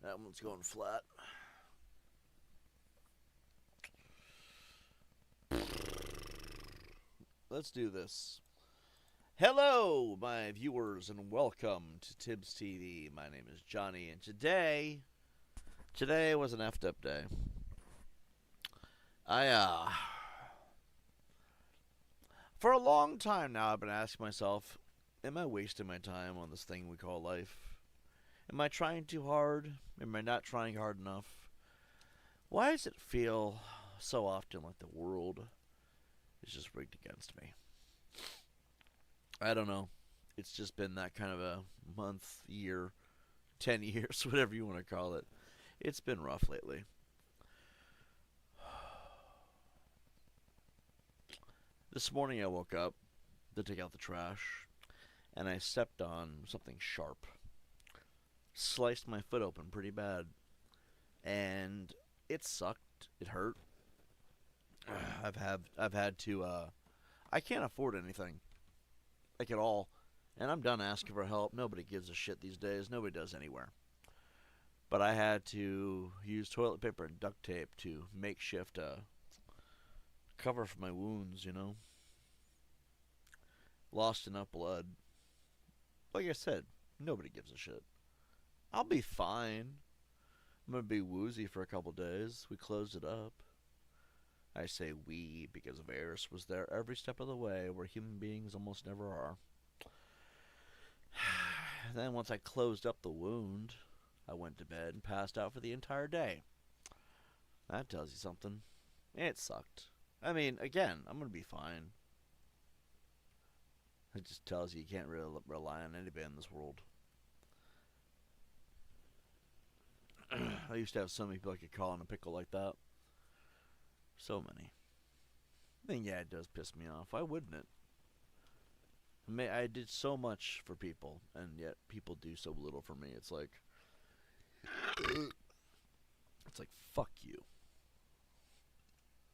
That one's going flat. Let's do this. Hello, my viewers, and welcome to TiBBzTV. My name is Johnny, and today was an effed up day. I for a long time now, I've been asking myself, am I wasting my time on this thing we call life? Am I trying too hard? Am I not trying hard enough? Why does it feel so often like the world is just rigged against me? I don't know. It's just been that kind of a month, year, 10 years, whatever you want to call it. It's been rough lately. This morning I woke up to take out the trash, and I stepped on something sharp. Sliced my foot open pretty bad. And it sucked. It hurt. I've had to I can't afford anything. Like at all. And I'm done asking for help. Nobody gives a shit these days. Nobody does anywhere. But I had to use toilet paper and duct tape to makeshift cover for my wounds, you know. Lost enough blood. Like I said, nobody gives a shit. I'll be fine. I'm going to be woozy for a couple days. We closed it up. I say we because Varys was there every step of the way where human beings almost never are. Then once I closed up the wound, I went to bed and passed out for the entire day. That tells you something. It sucked. I mean, again, I'm going to be fine. It just tells you can't really rely on anybody in this world. I used to have so many people I could call in a pickle like that. So many. I mean, yeah, it does piss me off. Why wouldn't it? I did so much for people, and yet people do so little for me. It's like, fuck you.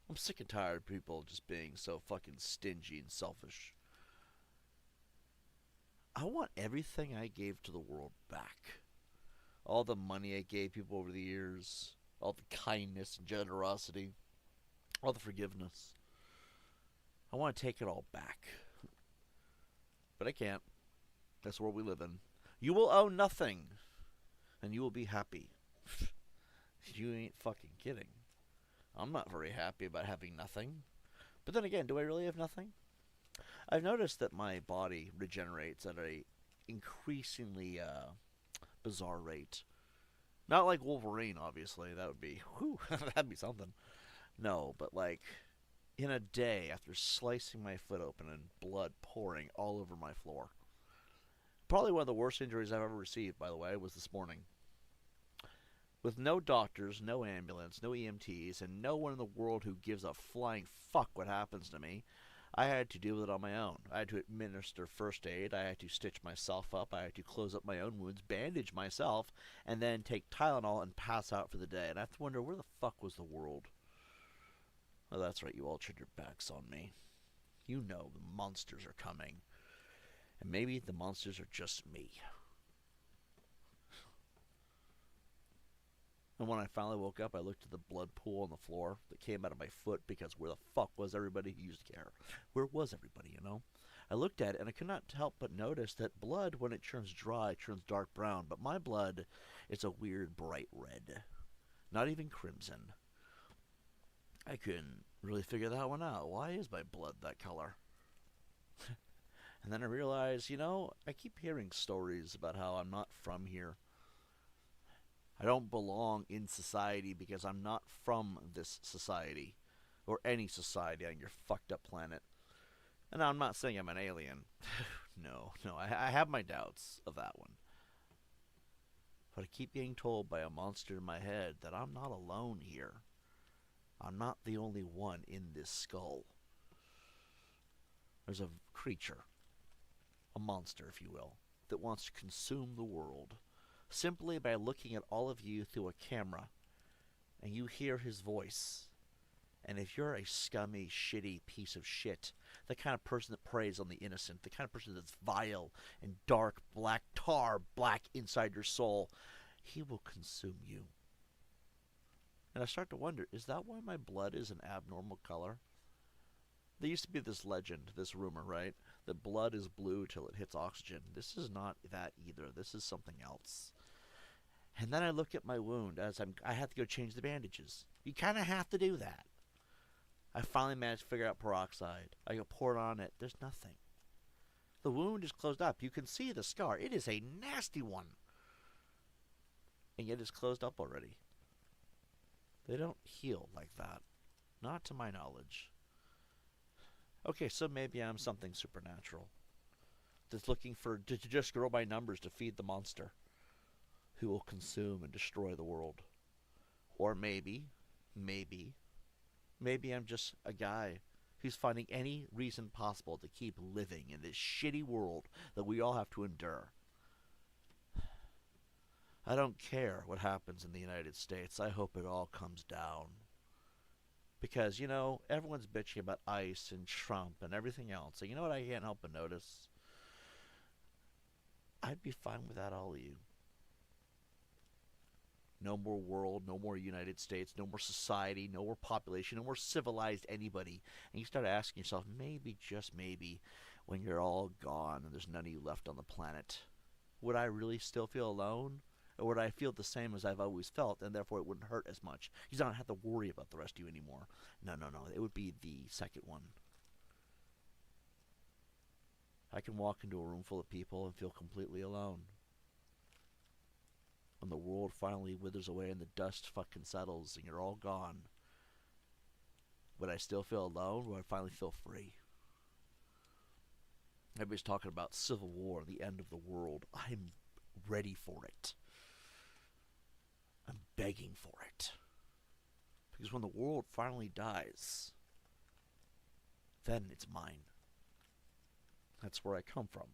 I'm sick and tired of people just being so fucking stingy and selfish. I want everything I gave to the world back. All the money I gave people over the years, all the kindness and generosity, all the forgiveness. I want to take it all back. But I can't. That's the world we live in. You will own nothing, and you will be happy. You ain't fucking kidding. I'm not very happy about having nothing. But then again, do I really have nothing? I've noticed that my body regenerates at a increasingly bizarre rate. Not like Wolverine, obviously. That would be, whew, that'd be something. No, but like in a day after slicing my foot open and blood pouring all over my floor. Probably one of the worst injuries I've ever received, by the way, was this morning. With no doctors, no ambulance, no EMTs, and no one in the world who gives a flying fuck what happens to me, I had to deal with it on my own. I had to administer first aid. I had to stitch myself up. I had to close up my own wounds, bandage myself, and then take Tylenol and pass out for the day. And I have to wonder, where the fuck was the world? Oh, that's right. You all turned your backs on me. You know the monsters are coming. And maybe the monsters are just me. And when I finally woke up, I looked at the blood pool on the floor that came out of my foot because where the fuck was everybody who used to care? Where was everybody, you know? I looked at it and I could not help but notice that blood, when it turns dry, turns dark brown. But my blood is a weird bright red. Not even crimson. I couldn't really figure that one out. Why is my blood that color? And then I realized, you know, I keep hearing stories about how I'm not from here. I don't belong in society because I'm not from this society. Or any society on your fucked up planet. And I'm not saying I'm an alien. No, I have my doubts of that one. But I keep being told by a monster in my head that I'm not alone here. I'm not the only one in this skull. There's a creature, a monster if you will, that wants to consume the world simply by looking at all of you through a camera, and you hear his voice. And if you're a scummy, shitty piece of shit, the kind of person that preys on the innocent, the kind of person that's vile and dark, black tar, black inside your soul, he will consume you. And I start to wonder, is that why my blood is an abnormal color? There used to be this legend, this rumor, right? That blood is blue till it hits oxygen. This is not that either. This is something else. And then I look at my wound as I have to go change the bandages. You kind of have to do that. I finally managed to figure out peroxide. I go pour it on it. There's nothing. The wound is closed up. You can see the scar. It is a nasty one. And yet it's closed up already. They don't heal like that. Not to my knowledge. Okay, so maybe I'm something supernatural. That's looking to just grow by numbers to feed the monster. Who will consume and destroy the world. Or maybe I'm just a guy who's finding any reason possible to keep living in this shitty world that we all have to endure. I don't care what happens in the United States. I hope it all comes down. Because, you know, everyone's bitching about ICE and Trump and everything else. And you know what I can't help but notice? I'd be fine without all of you. No more world, no more United States, no more society, no more population, no more civilized anybody. And you start asking yourself, maybe, just maybe, when you're all gone and there's none of you left on the planet, would I really still feel alone? Or would I feel the same as I've always felt, and therefore it wouldn't hurt as much? You don't have to worry about the rest of you anymore. No. It would be the second one. I can walk into a room full of people and feel completely alone. When the world finally withers away and the dust fucking settles and you're all gone, would I still feel alone? Would I finally feel free? Everybody's talking about civil war, the end of the world. I'm ready for it. I'm begging for it. Because when the world finally dies, then it's mine. That's where I come from.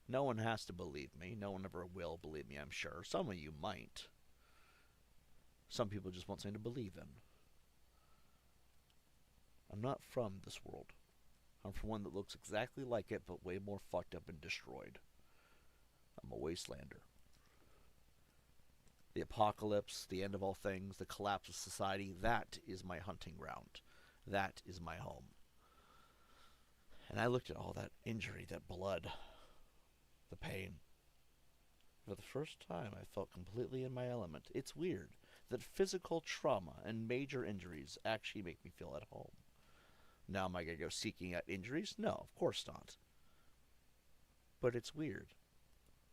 No one has to believe me. No one ever will believe me, I'm sure. Some of you might. Some people just want something to believe in. I'm not from this world. I'm from one that looks exactly like it, but way more fucked up and destroyed. I'm a wastelander. The apocalypse, the end of all things, the collapse of society, that is my hunting ground. That is my home. And I looked at all that injury, that blood, the pain. For the first time, I felt completely in my element. It's weird that physical trauma and major injuries actually make me feel at home. Now, am I going to go seeking out injuries? No, of course not. But it's weird.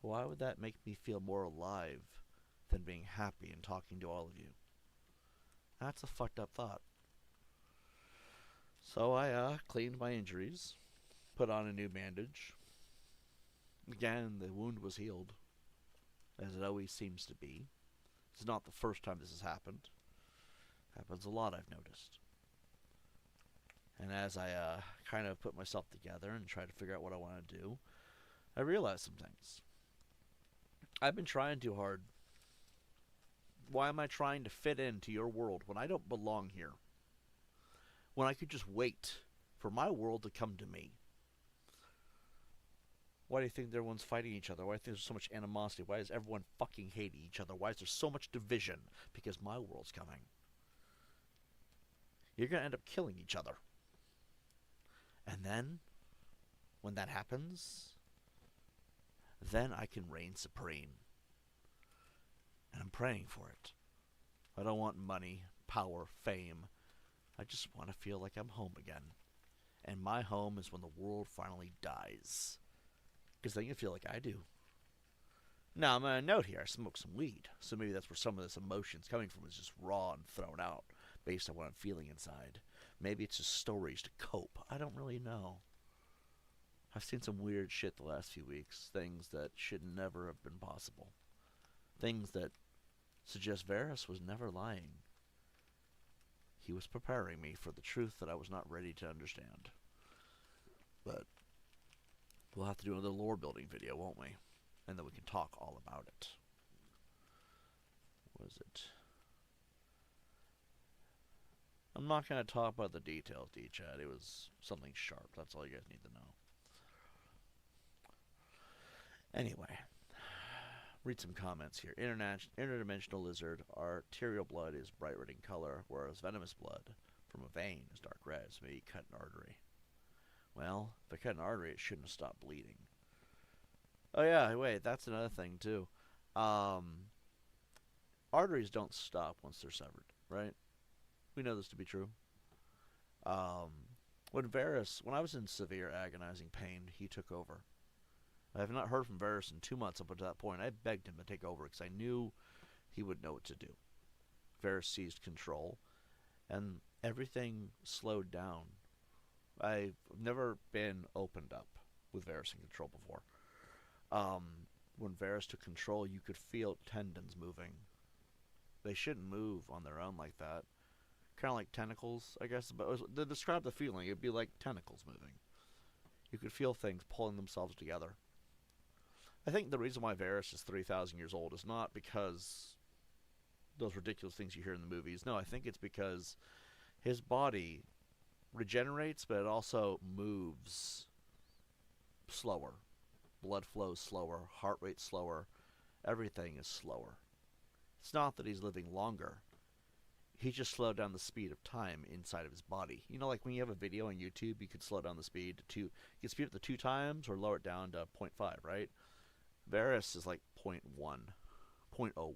Why would that make me feel more alive than being happy and talking to all of you? That's a fucked up thought. So I cleaned my injuries, put on a new bandage. Again, the wound was healed, as it always seems to be. It's not the first time this has happened. Happens a lot, I've noticed. And as I kind of put myself together and try to figure out what I want to do, I realized some things. I've been trying too hard. Why am I trying to fit into your world when I don't belong here? When I could just wait for my world to come to me? Why do you think everyone's fighting each other? Why do you think there's so much animosity? Why is everyone fucking hating each other? Why is there so much division? Because my world's coming. You're going to end up killing each other. And then, when that happens, then I can reign supreme. And I'm praying for it. I don't want money, power, fame. I just want to feel like I'm home again. And my home is when the world finally dies. Because then you feel like I do. Now, I'm going to note here, I smoke some weed. So maybe that's where some of this emotion's coming from. Is just raw and thrown out based on what I'm feeling inside. Maybe it's just stories to cope. I don't really know. I've seen some weird shit the last few weeks. Things that should never have been possible. Things that suggest Varys was never lying. He was preparing me for the truth that I was not ready to understand. But we'll have to do another lore building video, won't we? And then we can talk all about it. What is it? I'm not going to talk about the details, D-Chat. It was something sharp. That's all you guys need to know. Anyway. Read some comments here. Interdimensional lizard, arterial blood is bright red in color, whereas venomous blood from a vein is dark red, so maybe cut an artery. Well, if I cut an artery, it shouldn't have stopped bleeding. Oh yeah, wait, that's another thing too. Um, Arteries don't stop once they're severed, right? We know this to be true. Um, when I was in severe agonizing pain, he took over. I have not heard from Varys in 2 months up until that point. I begged him to take over because I knew he would know what to do. Varys seized control, and everything slowed down. I've never been opened up with Varys in control before. Um, when Varys took control, you could feel tendons moving. They shouldn't move on their own like that. Kind of like tentacles, I guess. But to describe the feeling, it'd be like tentacles moving. You could feel things pulling themselves together. I think the reason why Varys is 3,000 years old is not because those ridiculous things you hear in the movies. No, I think it's because his body regenerates, but it also moves slower. Blood flows slower, heart rate slower, everything is slower. It's not that he's living longer. He just slowed down the speed of time inside of his body. You know, like when you have a video on YouTube, you could slow down the speed to 2. You can speed up to 2 times or lower it down to 0.5, right? Varys is like 0.1, 0.01.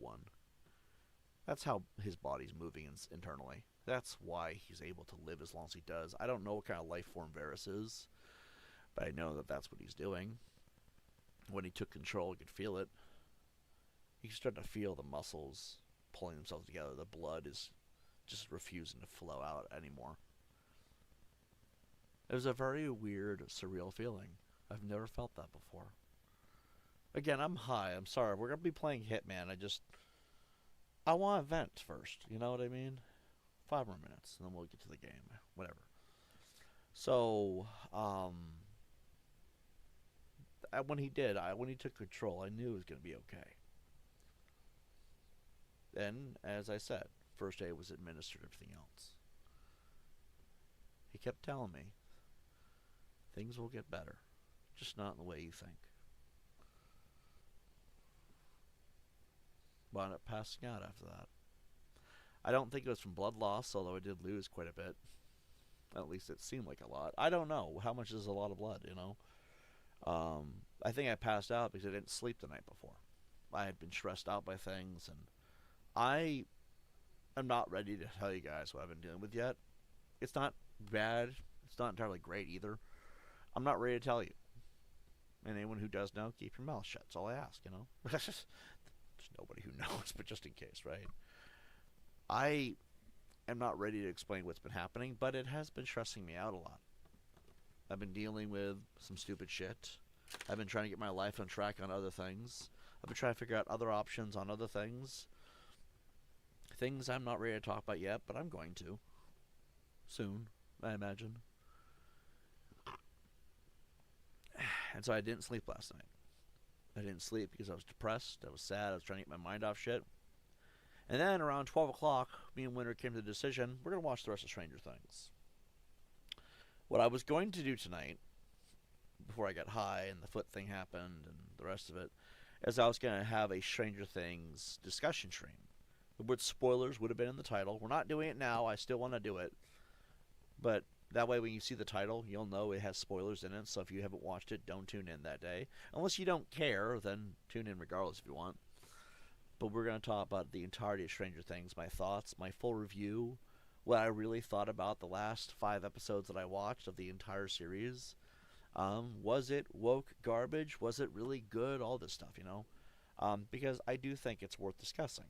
That's how his body's moving internally. That's why he's able to live as long as he does. I don't know what kind of life form Varys is, but I know that that's what he's doing. When he took control, you could feel it. You can start to feel the muscles pulling themselves together. The blood is just refusing to flow out anymore. It was a very weird, surreal feeling. I've never felt that before. Again, I'm high. I'm sorry. We're going to be playing Hitman. I want to vent first. You know what I mean? 5 more minutes, and then we'll get to the game. Whatever. So, when he took control, I knew it was going to be okay. Then, as I said, first aid was administered, everything else. He kept telling me, things will get better, just not in the way you think. Wound up passing out after that. I don't think it was from blood loss, although I did lose quite a bit. At least it seemed like a lot. I don't know. How much is a lot of blood, you know? I think I passed out because I didn't sleep the night before. I had been stressed out by things, and I am not ready to tell you guys what I've been dealing with yet. It's not bad. It's not entirely great either. I'm not ready to tell you. And anyone who does know, keep your mouth shut. That's all I ask, you know? There's nobody who knows, but just in case, right? I am not ready to explain what's been happening, but it has been stressing me out a lot. I've been dealing with some stupid shit. I've been trying to get my life on track on other things. I've been trying to figure out other options on other things. Things I'm not ready to talk about yet, but I'm going to. Soon, I imagine. And so I didn't sleep last night. I didn't sleep because I was depressed. I was sad. I was trying to get my mind off shit. And then around 12 o'clock, me and Winter came to the decision, we're going to watch the rest of Stranger Things. What I was going to do tonight, before I got high and the foot thing happened and the rest of it, is I was going to have a Stranger Things discussion stream. The word spoilers would have been in the title. We're not doing it now. I still want to do it. But that way when you see the title, you'll know it has spoilers in it. So if you haven't watched it, don't tune in that day. Unless you don't care, then tune in regardless if you want. But we're going to talk about the entirety of Stranger Things, my thoughts, my full review, what I really thought about the last 5 episodes that I watched of the entire series. Was it woke garbage? Was it really good? All this stuff, you know? Because I do think it's worth discussing.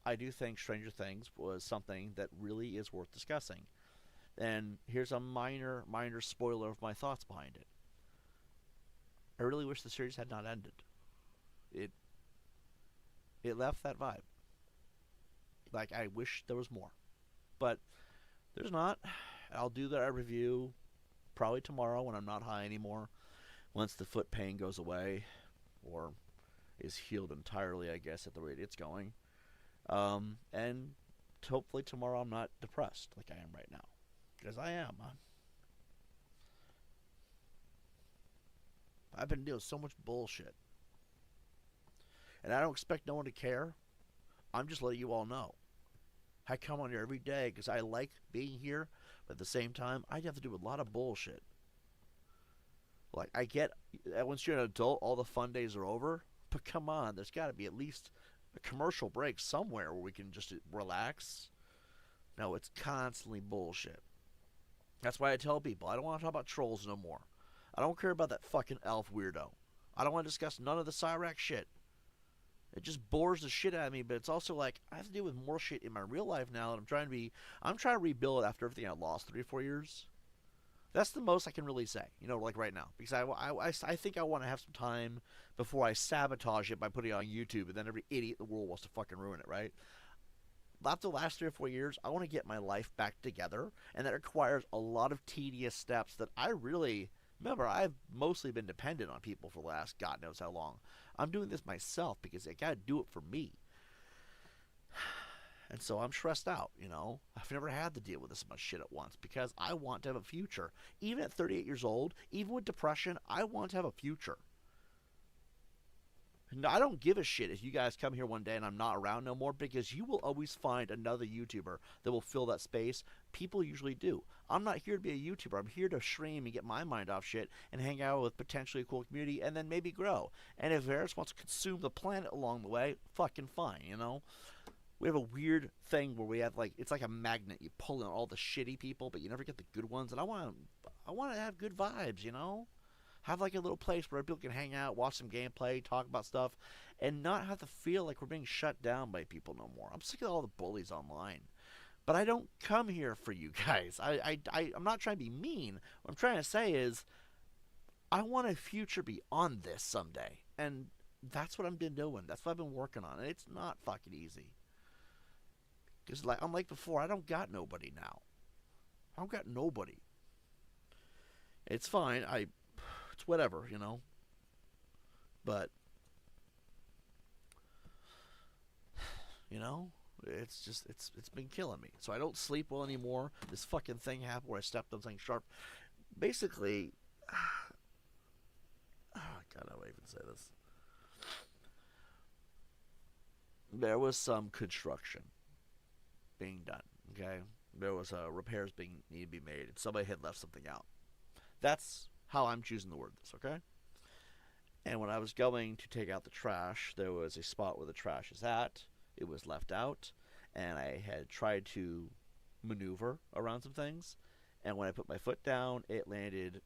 I do think Stranger Things was something that really is worth discussing. And here's a minor spoiler of my thoughts behind it. I really wish the series had not ended. It left that vibe. Like, I wish there was more. But there's not. I'll do that review probably tomorrow when I'm not high anymore. Once the foot pain goes away. Or is healed entirely, I guess, at the rate it's going. And hopefully tomorrow I'm not depressed like I am right now. Because I am. I've been dealing with so much bullshit. And I don't expect no one to care. I'm just letting you all know. I come on here every day because I like being here, but at the same time, I have to do a lot of bullshit. Like, I get once you're an adult, all the fun days are over. But come on, there's got to be at least a commercial break somewhere where we can just relax. No, it's constantly bullshit. That's why I tell people I don't want to talk about trolls no more. I don't care about that fucking elf weirdo. I don't want to discuss none of the Cyrax shit. It just bores the shit out of me, but it's also like I have to deal with more shit in my real life now, and I'm trying to rebuild after everything I lost 3 or 4 years. That's the most I can really say, like right now, because I think I want to have some time before I sabotage it by putting it on YouTube, and then every idiot in the world wants to fucking ruin it, right? After the last 3 or 4 years, I want to get my life back together, and that requires a lot of tedious steps that I really remember. I've mostly been dependent on people for the last God knows how long. I'm doing this myself because I gotta do it for me. And so I'm stressed out, I've never had to deal with this much shit at once because I want to have a future. Even at 38 years old, even with depression, I want to have a future. And I don't give a shit if you guys come here one day and I'm not around no more, because you will always find another YouTuber that will fill that space. People usually do. I'm not here to be a YouTuber. I'm here to stream and get my mind off shit and hang out with potentially a cool community and then maybe grow. And if Varys wants to consume the planet along the way, fucking fine, We have a weird thing where we have it's like a magnet. You pull in all the shitty people, but you never get the good ones. And I want to have good vibes, Have a little place where people can hang out, watch some gameplay, talk about stuff, and not have to feel like we're being shut down by people no more. I'm sick of all the bullies online. But I don't come here for you guys. I'm not trying to be mean. What I'm trying to say is I want a future beyond this someday. And that's what I've been doing. That's what I've been working on. And it's not fucking easy. Because I'm like before, I don't got nobody now. I don't got nobody. It's fine. It's whatever, But, it's just, it's been killing me. So I don't sleep well anymore. This fucking thing happened where I stepped on something sharp. Basically, oh God, how do I even say this? There was some construction being done, okay? There was repairs need to be made, and somebody had left something out. That's how I'm choosing to word this, okay? And when I was going to take out the trash, there was a spot where the trash is at. It was left out, and I had tried to maneuver around some things, and when I put my foot down, it landed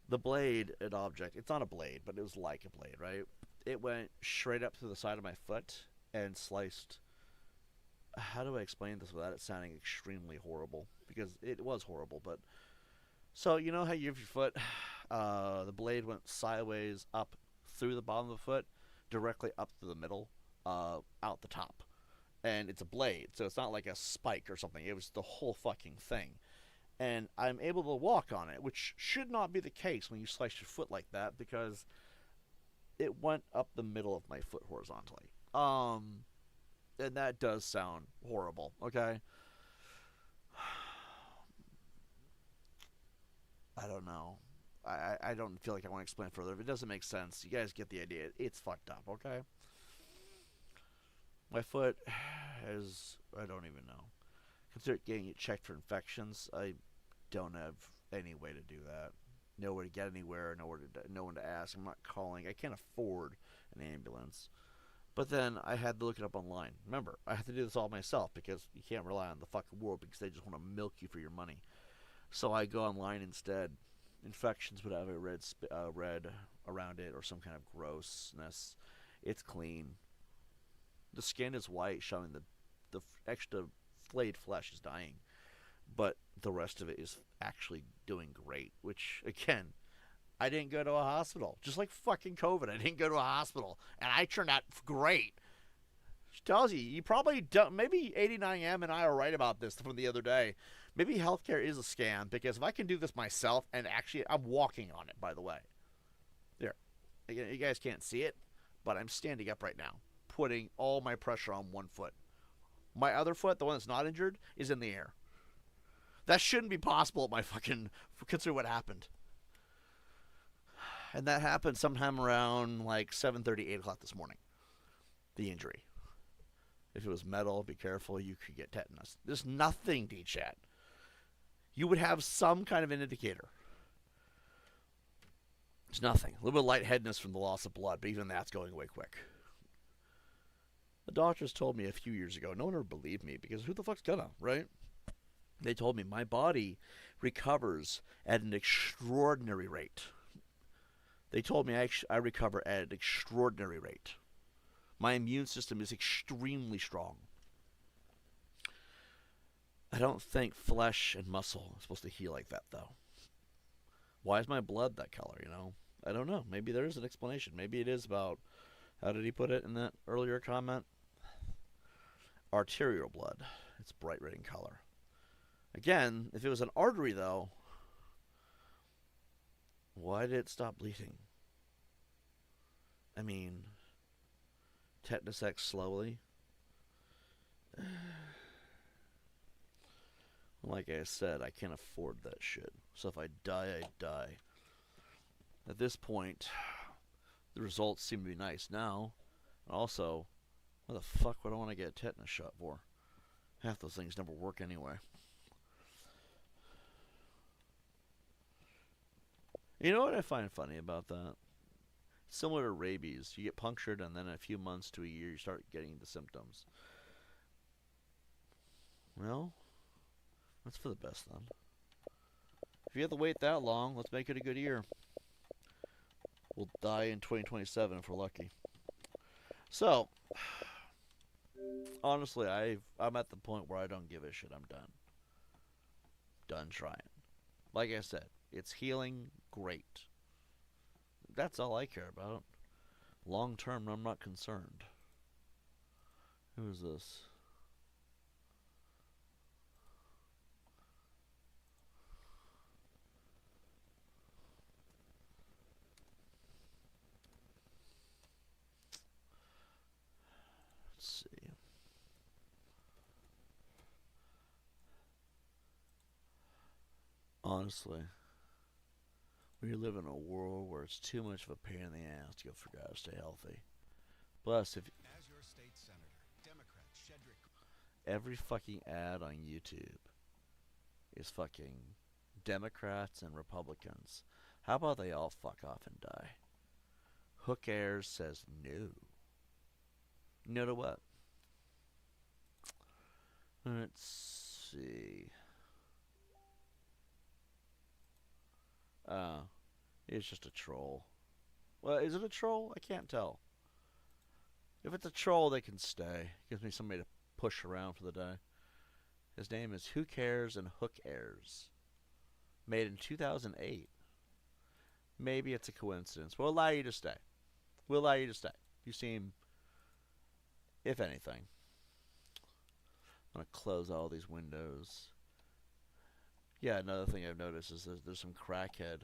the blade, an object. It's not a blade, but it was like a blade, right? It went straight up through the side of my foot and sliced. How do I explain this without it sounding extremely horrible? Because it was horrible, but... So, you know how you have your foot? The blade went sideways up through the bottom of the foot, directly up to the middle, out the top. And it's a blade, so it's not like a spike or something. It was the whole fucking thing. And I'm able to walk on it, which should not be the case when you slice your foot like that, because it went up the middle of my foot horizontally. And that does sound horrible, okay? I don't know. I don't feel like I want to explain further. If it doesn't make sense, you guys get the idea. It's fucked up, okay? My foot is... I don't even know. Consider getting it checked for infections. I don't have any way to do that. Nowhere to get anywhere. No one to ask. I'm not calling. I can't afford an ambulance. But then I had to look it up online. Remember, I have to do this all myself because you can't rely on the fucking world because they just want to milk you for your money. So I go online instead. Infections would have a red around it or some kind of grossness. It's clean. The skin is white, showing the extra flayed flesh is dying. But the rest of it is actually doing great, which, again, I didn't go to a hospital. Just like fucking COVID, I didn't go to a hospital. And I turned out great. Which tells you probably don't. Maybe 89M and I are right about this from the other day. Maybe healthcare is a scam, because if I can do this myself, and actually I'm walking on it, by the way. There. Again, you guys can't see it, but I'm standing up right now, putting all my pressure on one foot. My other foot, the one that's not injured, is in the air. That shouldn't be possible at my fucking... Consider what happened. And that happened sometime around like 7:30, 8 o'clock this morning. the injury. If it was metal, be careful, you could get tetanus. There's nothing, D-Chat. You would have some kind of an indicator. There's nothing. A little bit of lightheadedness from the loss of blood, but even that's going away quick. The doctors told me a few years ago, no one ever believed me, because who the fuck's gonna, right? They told me my body recovers at an extraordinary rate. They told me I recover at an extraordinary rate. My immune system is extremely strong. I don't think flesh and muscle is supposed to heal like that, though. Why is my blood that color, you know? I don't know. Maybe there is an explanation. Maybe it is about, how did he put it in that earlier comment? Arterial blood. It's bright red in color. Again, if it was an artery, though, why did it stop bleeding? I mean, tetanus acts slowly. Like I said, I can't afford that shit. So if I die, I die. At this point, the results seem to be nice now. And also, what the fuck would I want to get a tetanus shot for? Half those things never work anyway. You know what I find funny about that? Similar to rabies. You get punctured and then in a few months to a year you start getting the symptoms. Well, that's for the best then. If you have to wait that long, let's make it a good year. We'll die in 2027 if we're lucky. So, honestly, I'm at the point where I don't give a shit. I'm done. Done trying. Like I said, it's healing great. That's all I care about. Long term, I'm not concerned. Who is this? Let's see. Honestly, we live in a world where it's too much of a pain in the ass to go figure out how to stay healthy. Plus, if As your state senator, Democrat Shedrick. every fucking ad on YouTube is fucking Democrats and Republicans, how about they all fuck off and die? Hook Ayers says no. No to what? Let's see. It's just a troll. Well, is it a troll? I can't tell. If it's a troll, they can stay. Gives me somebody to push around for the day. His name is Who Cares and Hook Airs. Made in 2008. Maybe it's a coincidence. We'll allow you to stay. We'll allow you to stay. You seem, if anything. I'm going to close all these windows. Yeah, another thing I've noticed is there's some crackhead.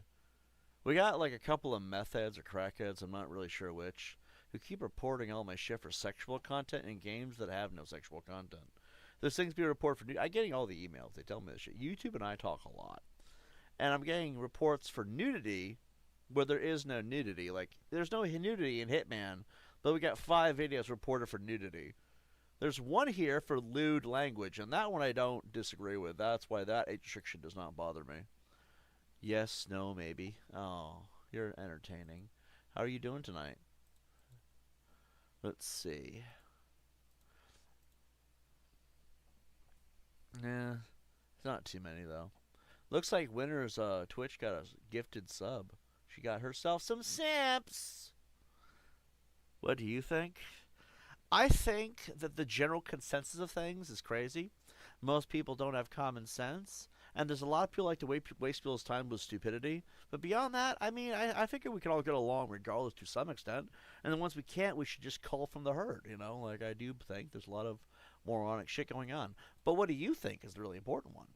We got like a couple of meth heads or crackheads, I'm not really sure which, who keep reporting all my shit for sexual content in games that have no sexual content. There's things being reported for I'm getting all the emails. They tell me this shit. YouTube and I talk a lot. And I'm getting reports for nudity where there is no nudity. Like, there's no nudity in Hitman, but we got 5 videos reported for nudity. There's one here for lewd language, and that one I don't disagree with. That's why that age restriction does not bother me. Yes, no, maybe. Oh, you're entertaining. How are you doing tonight? Let's see. Nah, it's not too many, though. Looks like Winner's Twitch got a gifted sub. She got herself some simps. What do you think? I think that the general consensus of things is crazy. Most people don't have common sense. And there's a lot of people like to waste people's time with stupidity. But beyond that, I mean, I figure we can all get along regardless to some extent. And then once we can't, we should just cull from the herd, you know? Like, I do think there's a lot of moronic shit going on. But what do you think is the really important one?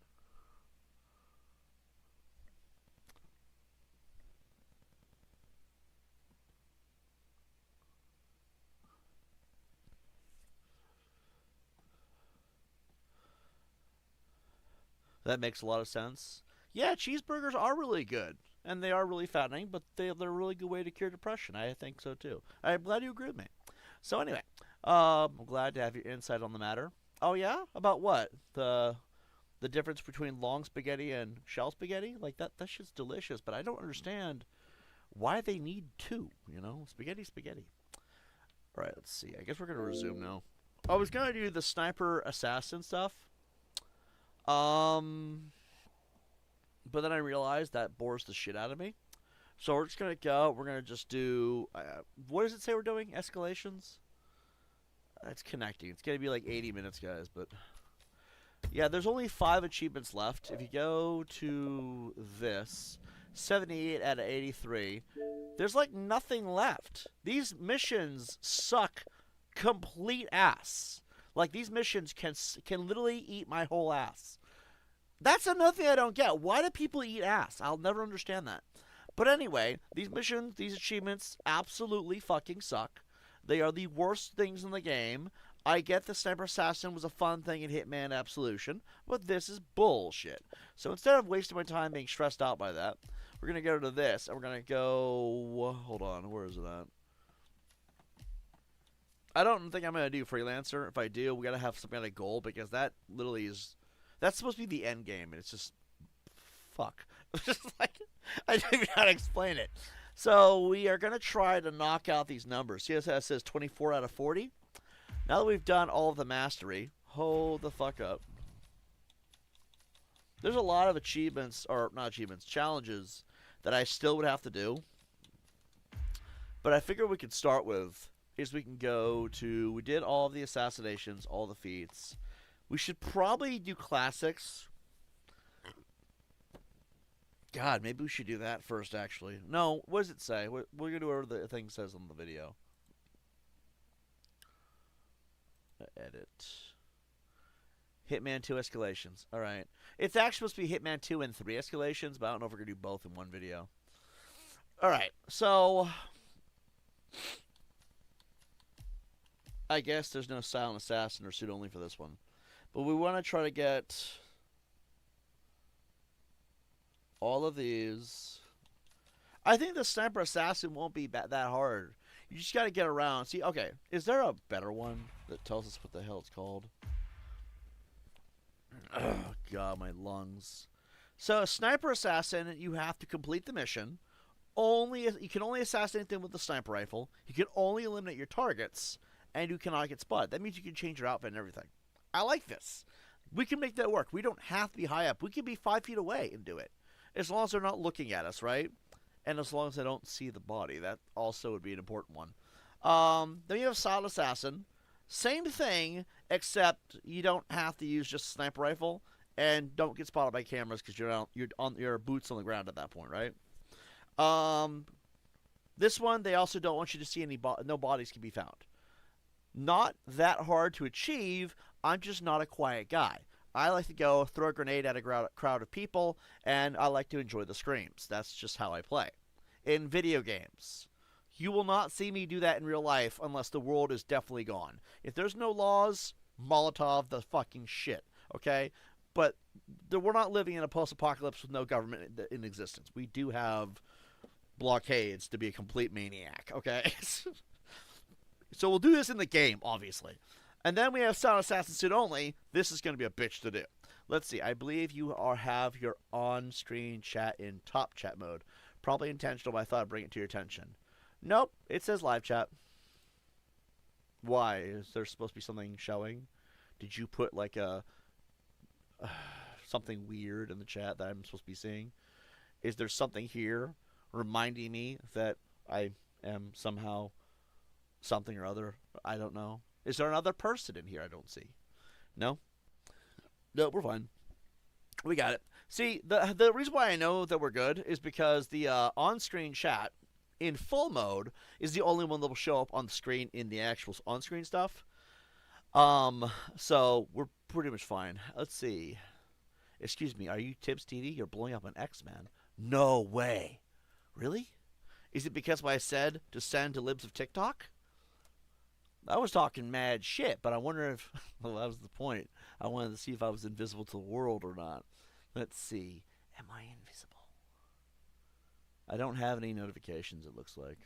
That makes a lot of sense. Yeah, cheeseburgers are really good. And they are really fattening, but they're a really good way to cure depression. I think so too. I'm glad you agree with me. So anyway, I'm glad to have your insight on the matter. Oh yeah, about what? The difference between long spaghetti and shell spaghetti? Like that shit's delicious, but I don't understand why they need two. You know, spaghetti, spaghetti. All right, let's see. I guess we're gonna resume now. I was gonna do the sniper assassin stuff. Um, but then I realized that bores the shit out of me. So we're just gonna go. We're gonna just do. What does it say we're doing? Escalations. It's connecting. It's gonna be like 80 minutes, guys. But yeah, there's only 5 achievements left. If you go to this, 78 out of 83, there's like nothing left. These missions suck complete ass. Like these missions can literally eat my whole ass. That's another thing I don't get. Why do people eat ass? I'll never understand that. But anyway, these missions, these achievements absolutely fucking suck. They are the worst things in the game. I get the Sniper Assassin was a fun thing in Hitman Absolution, but this is bullshit. So instead of wasting my time being stressed out by that, we're going to go to this, and we're going to go... Hold on, where is it at? I don't think I'm going to do Freelancer. If I do, we got to have some kind of goal, because that literally is... That's supposed to be the end game, and it's just... Fuck. Just like... I don't even know how to explain it. So we are going to try to knock out these numbers. See how it says 24 out of 40? Now that we've done all of the mastery, hold the fuck up. There's a lot of achievements, or not achievements, challenges that I still would have to do. But I figure we could start with is we can go to, we did all of the assassinations, all the feats. We should probably do classics. God, maybe we should do that first, actually. No, what does it say? We're going to do whatever the thing says on the video. Edit. Hitman 2 Escalations. Alright. It's actually supposed to be Hitman 2 and 3 Escalations, but I don't know if we're going to do both in one video. Alright, so... I guess there's no Silent Assassin or suit only for this one. But we want to try to get... all of these. I think the Sniper Assassin won't be that hard. You just got to get around. See, okay, is there a better one that tells us what the hell it's called? Oh, God, my lungs. So, Sniper Assassin, you have to complete the mission. You can only assassinate them with the sniper rifle. You can only eliminate your targets, and you cannot get spotted. That means you can change your outfit and everything. I like this. We can make that work. We don't have to be high up. We can be 5 feet away and do it. As long as they're not looking at us, right? And as long as I don't see the body. That also would be an important one. Then you have Silent Assassin. Same thing, except you don't have to use just a sniper rifle. And don't get spotted by cameras because your boots on the ground at that point, right? This one, they also don't want you to see no bodies can be found. Not that hard to achieve. I'm just not a quiet guy. I like to go throw a grenade at a crowd of people, and I like to enjoy the screams. That's just how I play. In video games, you will not see me do that in real life unless the world is definitely gone. If there's no laws, Molotov the fucking shit, okay? But we're not living in a post-apocalypse with no government in existence. We do have blockades to be a complete maniac, okay? So we'll do this in the game, obviously. And then we have Silent Assassin suit only. This is going to be a bitch to do. Let's see. I believe you have your on-screen chat in top chat mode. Probably intentional, but I thought I'd bring it to your attention. Nope. It says live chat. Why? Is there supposed to be something showing? Did you put like something weird in the chat that I'm supposed to be seeing? Is there something here reminding me that I am somehow something or other? I don't know. Is there another person in here I don't see? No? No, we're fine. We got it. See, the reason why I know that we're good is because the on-screen chat in full mode is the only one that will show up on the screen in the actual on-screen stuff. So we're pretty much fine. Let's see. Excuse me, are you TiBBzTV? You're blowing up an X-Man. No way. Really? Is it because what I said to send to libs of TikTok? I was talking mad shit, but I wonder if... Well, that was the point. I wanted to see if I was invisible to the world or not. Let's see. Am I invisible? I don't have any notifications, it looks like.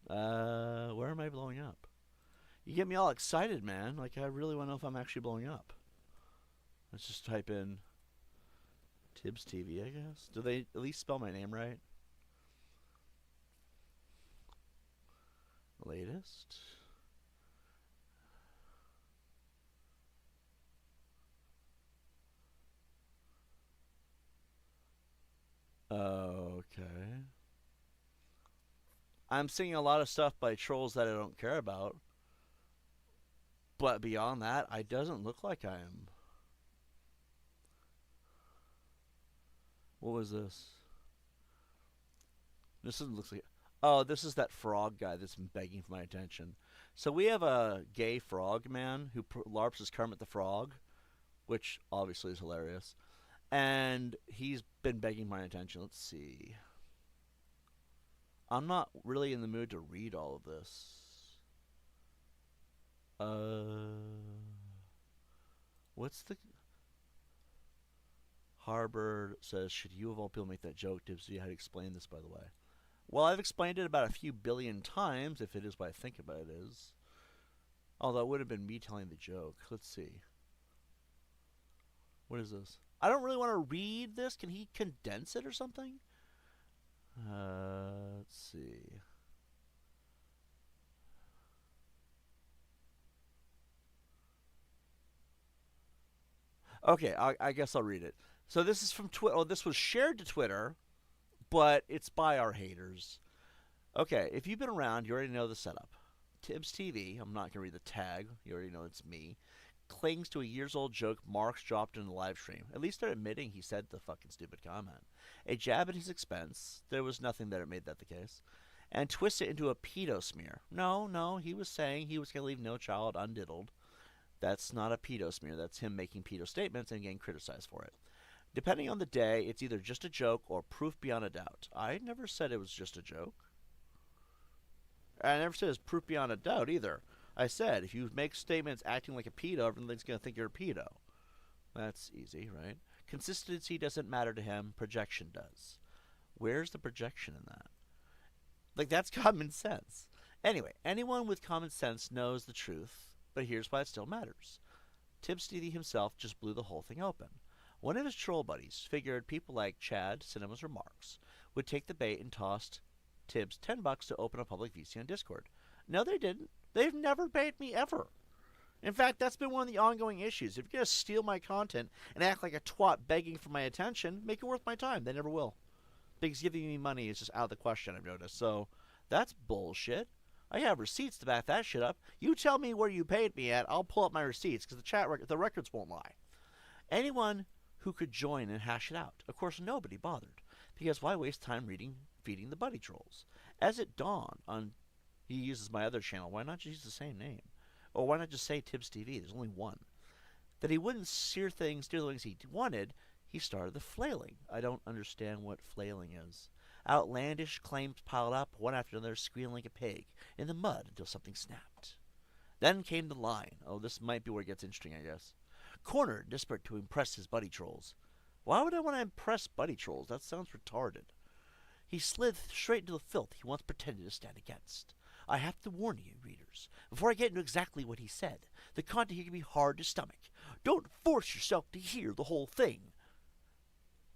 Where am I blowing up? You get me all excited, man. Like, I really want to know if I'm actually blowing up. Let's just type in TiBBzTV, I guess. Do they at least spell my name right? Latest. Okay. I'm seeing a lot of stuff by trolls that I don't care about. But beyond that, it doesn't look like I am. What was this? This looks like. Oh, this is that frog guy that's been begging for my attention. So we have a gay frog man who LARPs as Kermit the Frog, which obviously is hilarious. And he's been begging my attention. Let's see. I'm not really in the mood to read all of this. What's the Harvard says, should you of all people make that joke? TiBBzTV had to explain this, by the way. Well, I've explained it about a few billion times, if it is what I think about it is. Although it would have been me telling the joke. Let's see. What is this? I don't really want to read this. Can he condense it or something? Let's see. Okay, I guess I'll read it. So this is from Twitter. Oh, this was shared to Twitter, but it's by our haters. Okay, if you've been around, you already know the setup. TiBBzTV, I'm not going to read the tag, you already know it's me, clings to a years-old joke Marks dropped in the live stream. At least they're admitting he said the fucking stupid comment. A jab at his expense. There was nothing that made that the case. And twist it into a pedo smear. No, he was saying he was going to leave no child undiddled. That's not a pedo smear. That's him making pedo statements and getting criticized for it. Depending on the day, it's either just a joke or proof beyond a doubt. I never said it was just a joke. I never said it's proof beyond a doubt either. I said if you make statements acting like a pedo, everyone's going to think you're a pedo. That's easy, right? Consistency doesn't matter to him. Projection does. Where's the projection in that? Like, that's common sense. Anyway, anyone with common sense knows the truth, but here's why it still matters. TiBBzTV himself just blew the whole thing open. One of his troll buddies figured people like Chad, Cinemas, or Marks would take the bait and tossed Tibbs $10 to open a public VC on Discord. No, they didn't. They've never paid me ever. In fact, that's been one of the ongoing issues. If you're going to steal my content and act like a twat begging for my attention, make it worth my time. They never will. Because giving me money is just out of the question, I've noticed. So, that's bullshit. I have receipts to back that shit up. You tell me where you paid me at, I'll pull up my receipts, because the records won't lie. Anyone who could join and hash it out. Of course, nobody bothered. Because why waste time feeding the buddy trolls? As it dawned on he uses my other channel, why not just use the same name? Or why not just say TiBBzTV? There's only one. That he wouldn't steer the things he wanted, he started the flailing. I don't understand what flailing is. Outlandish claims piled up, one after another, squealing like a pig, in the mud until something snapped. Then came the line. Oh, this might be where it gets interesting, I guess. Cornered, desperate to impress his buddy trolls. Why would I want to impress buddy trolls? That sounds retarded. He slid straight into the filth he once pretended to stand against. I have to warn you, readers, before I get into exactly what he said. The content here can be hard to stomach. Don't force yourself to hear the whole thing.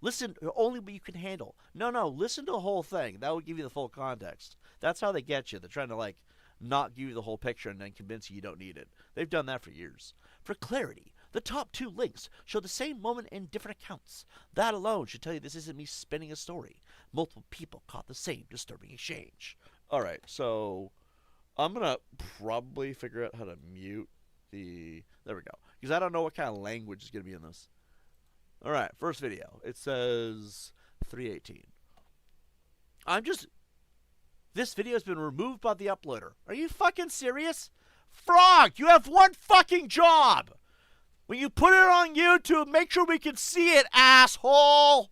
Listen only what you can handle. No, listen to the whole thing. That will give you the full context. That's how they get you. They're trying to, not give you the whole picture and then convince you don't need it. They've done that for years. For clarity, the top two links show the same moment in different accounts. That alone should tell you this isn't me spinning a story. Multiple people caught the same disturbing exchange. Alright, so I'm going to probably figure out how to mute the... There we go. Because I don't know what kind of language is going to be in this. Alright, first video. It says 318. This video has been removed by the uploader. Are you fucking serious? Frog, you have one fucking job! When you put it on YouTube, make sure we can see it, asshole!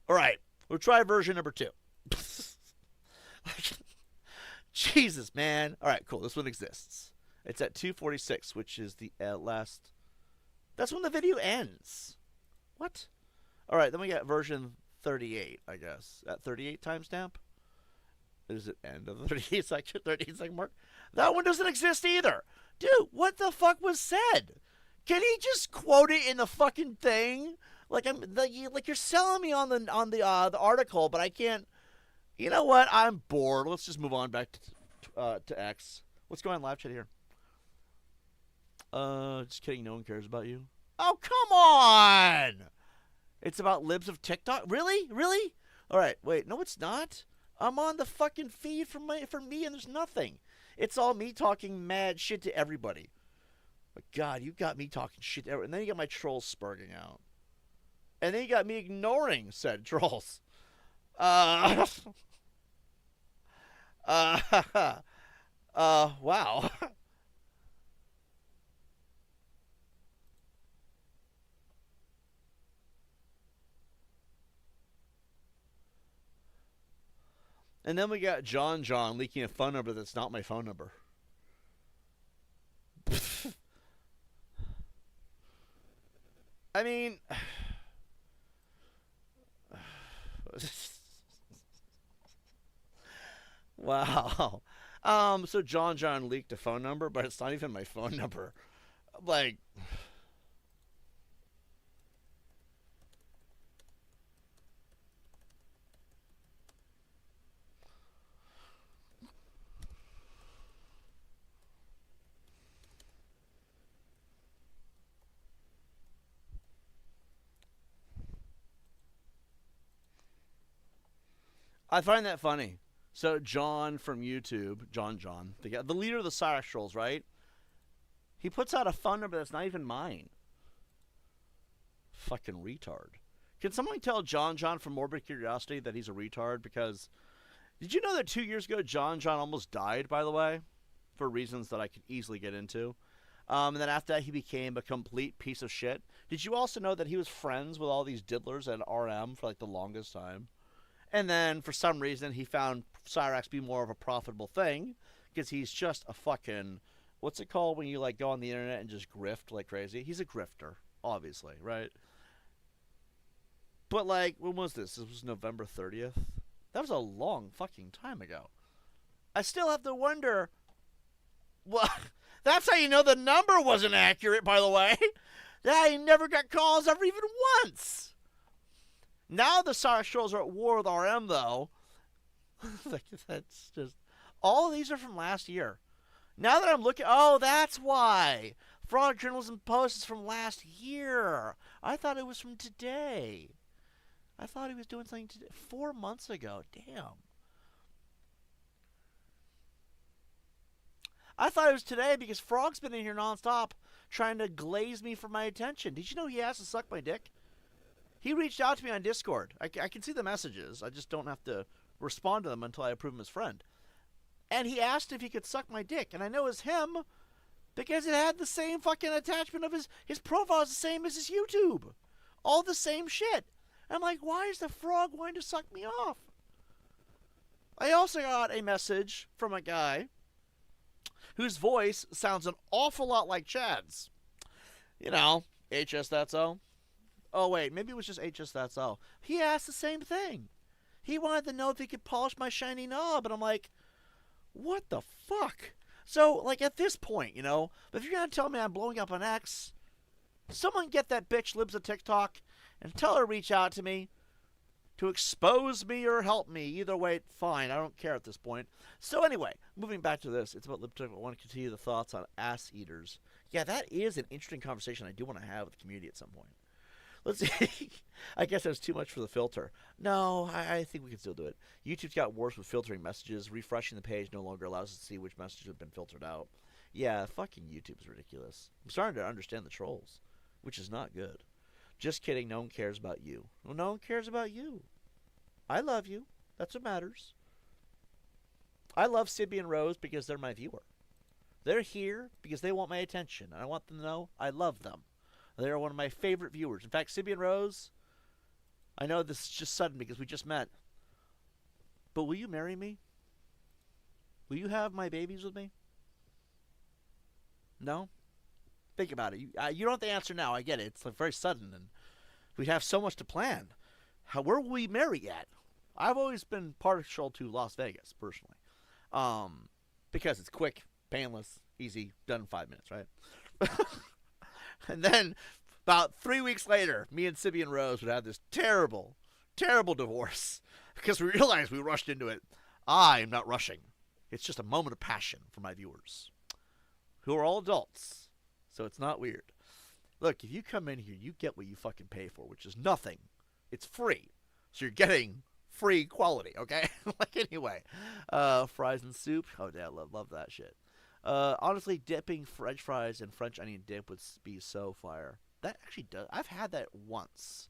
Alright, we'll try version number 2. Jesus, man. Alright, cool. This one exists. It's at 2:46, which is the last... That's when the video ends. What? Alright, then we got version 38, I guess. At 38 timestamp? Does it end of the 38-second mark? That one doesn't exist either. Dude, what the fuck was said? Can he just quote it in the fucking thing? Like you're selling me on the article, but I can't. You know what? I'm bored. Let's just move on back to X. What's going on live chat here? Just kidding. No one cares about you. Oh, come on! It's about libs of TikTok. Really? Really? All right. Wait. No, it's not. I'm on the fucking feed for me, and there's nothing. It's all me talking mad shit to everybody. But God, you got me talking shit to everybody. And then you got my trolls spurting out. And then you got me ignoring said trolls. Wow. And then we got John leaking a phone number that's not my phone number. I mean, wow. So John leaked a phone number, but it's not even my phone number. Like, I find that funny. So John from YouTube, John, the leader of the Cyrex Trolls, right? He puts out a phone number that's not even mine. Fucking retard. Can someone tell John from Morbid Curiosity that he's a retard? Because did you know that 2 years ago John almost died, by the way? For reasons that I could easily get into. And then after that he became a complete piece of shit. Did you also know that he was friends with all these diddlers at RM for like the longest time? And then, for some reason, he found Cyrax be more of a profitable thing because he's just a fucking... What's it called when you, like, go on the internet and just grift like crazy? He's a grifter, obviously, right? But, like, when was this? This was November 30th? That was a long fucking time ago. I still have to wonder... Well, that's how you know the number wasn't accurate, by the way. That he never got calls ever even once. Now the Cyrex Trolls are at war with RM, though. That's just... All of these are from last year. Now that I'm looking... Oh, that's why. Fraud Journalism Post is from last year. I thought it was from today. I thought he was doing something today. 4 months ago. Damn. I thought it was today because Frog's been in here nonstop trying to glaze me for my attention. Did you know he has to suck my dick? He reached out to me on Discord. I can see the messages. I just don't have to respond to them until I approve him as friend. And he asked if he could suck my dick. And I know it's him because it had the same fucking attachment of his profile is the same as his YouTube. All the same shit. And I'm like, why is the frog wanting to suck me off? I also got a message from a guy whose voice sounds an awful lot like Chad's. You know, HS That's All. Oh, wait, maybe it was just HS That's All. He asked the same thing. He wanted to know if he could polish my shiny knob, and I'm like, what the fuck? So, like, at this point, you know, if you're going to tell me I'm blowing up an X, someone get that bitch libs of TikTok and tell her to reach out to me to expose me or help me. Either way, fine. I don't care at this point. So anyway, moving back to this, it's about LibTok. I want to continue the thoughts on ass eaters. Yeah, that is an interesting conversation I do want to have with the community at some point. Let's see. I guess that's too much for the filter. No, I think we can still do it. YouTube's got worse with filtering messages. Refreshing the page no longer allows us to see which messages have been filtered out. Yeah, fucking YouTube is ridiculous. I'm starting to understand the trolls, which is not good. Just kidding. No one cares about you. Well, no one cares about you. I love you. That's what matters. I love Sibby and Rose because they're my viewer. They're here because they want my attention. And I want them to know I love them. They're one of my favorite viewers. In fact, Sibby and Rose, I know this is just sudden because we just met. But will you marry me? Will you have my babies with me? No? Think about it. You don't have to answer now. I get it. It's like very sudden, and we have so much to plan. Where will we marry at? I've always been partial to Las Vegas, personally. Because it's quick, painless, easy, done in 5 minutes, right? And then, about 3 weeks later, me and Sibby and Rose would have this terrible, terrible divorce because we realized we rushed into it. I am not rushing. It's just a moment of passion for my viewers, who are all adults, so it's not weird. Look, if you come in here, you get what you fucking pay for, which is nothing. It's free. So you're getting free quality, okay? Like, anyway. Fries and soup. Oh, yeah, love that shit. Honestly, dipping French fries in French onion dip would be so fire. That actually does. I've had that once.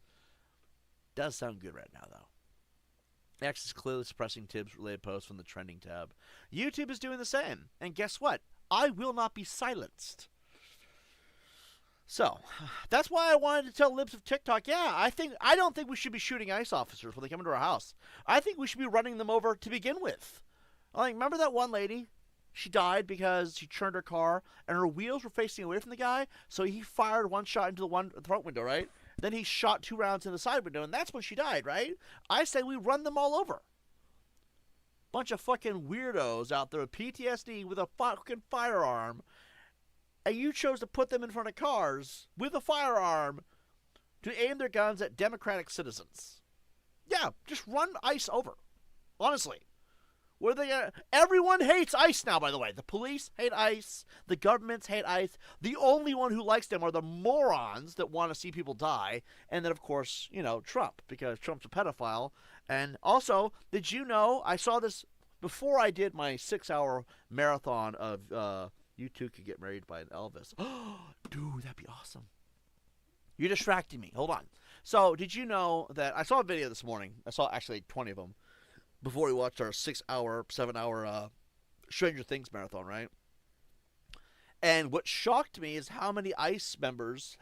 Does sound good right now, though. X is clearly suppressing Tibbs related posts from the trending tab. YouTube is doing the same. And guess what? I will not be silenced. So, that's why I wanted to tell Libs of TikTok, yeah, I don't think we should be shooting ICE officers when they come into our house. I think we should be running them over to begin with. Like, remember that one lady? She died because she turned her car and her wheels were facing away from the guy, so he fired one shot into the front window, right? Then he shot 2 rounds in the side window, and that's when she died, right? I say we run them all over. Bunch of fucking weirdos out there with PTSD with a fucking firearm, and you chose to put them in front of cars with a firearm to aim their guns at democratic citizens. Yeah, just run ICE over. Honestly. What are they gonna... Everyone hates ICE now, by the way. The police hate ICE. The governments hate ICE. The only one who likes them are the morons that want to see people die. And then, of course, you know, Trump, because Trump's a pedophile. And also, did you know, I saw this before I did my 6-hour marathon of You Two Could Get Married by an Elvis. Dude, that'd be awesome. You're distracting me. Hold on. So, did you know that... I saw a video this morning. I saw actually like 20 of them. Before we watched our 6-hour, 7-hour Stranger Things marathon, right? And what shocked me is how many ICE members...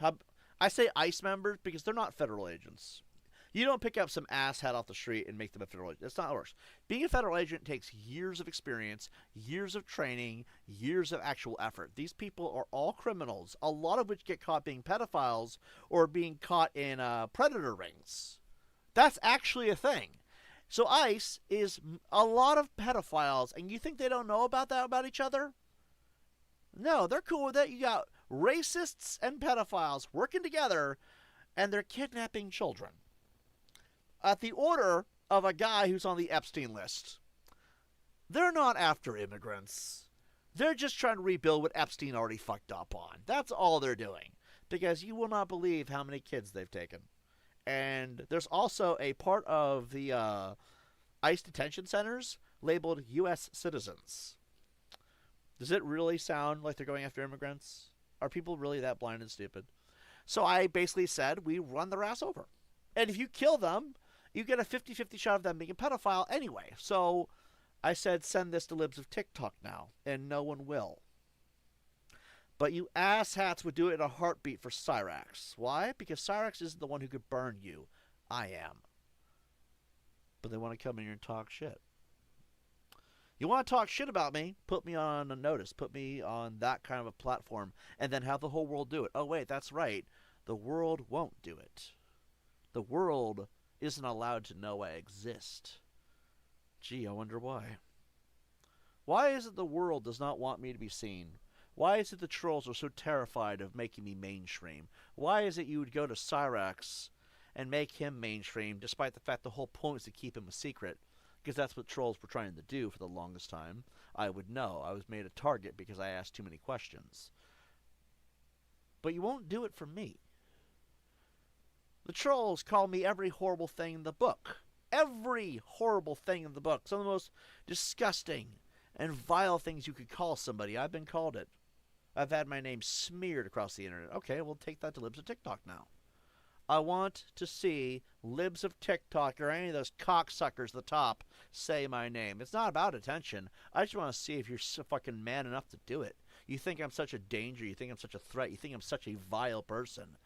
I say ICE members because they're not federal agents. You don't pick up some asshat off the street and make them a federal agent. That's not how it works. Being a federal agent takes years of experience, years of training, years of actual effort. These people are all criminals, a lot of which get caught being pedophiles or being caught in predator rings. That's actually a thing. So ICE is a lot of pedophiles, and you think they don't know about that about each other? No, they're cool with it. You got racists and pedophiles working together, and they're kidnapping children. At the order of a guy who's on the Epstein list. They're not after immigrants. They're just trying to rebuild what Epstein already fucked up on. That's all they're doing. Because you will not believe how many kids they've taken. And there's also a part of the ICE detention centers labeled U.S. citizens. Does it really sound like they're going after immigrants? Are people really that blind and stupid? So I basically said, we run their ass over. And if you kill them, you get a 50-50 shot of them being a pedophile anyway. So I said, send this to Libs of TikTok now. And no one will. But you asshats would do it in a heartbeat for Cyrax. Why? Because Cyrax isn't the one who could burn you. I am. But they want to come in here and talk shit. You want to talk shit about me? Put me on a notice. Put me on that kind of a platform. And then have the whole world do it. Oh, wait, that's right. The world won't do it. The world isn't allowed to know I exist. Gee, I wonder why. Why is it the world does not want me to be seen? Why is it the trolls are so terrified of making me mainstream? Why is it you would go to Cyrax and make him mainstream, despite the fact the whole point is to keep him a secret? Because that's what trolls were trying to do for the longest time. I would know. I was made a target because I asked too many questions. But you won't do it for me. The trolls call me every horrible thing in the book. Every horrible thing in the book. Some of the most disgusting and vile things you could call somebody. I've been called it. I've had my name smeared across the internet. Okay, we'll take that to Libs of TikTok now. I want to see Libs of TikTok or any of those cocksuckers at the top say my name. It's not about attention. I just want to see if you're so fucking man enough to do it. You think I'm such a danger. You think I'm such a threat. You think I'm such a vile person.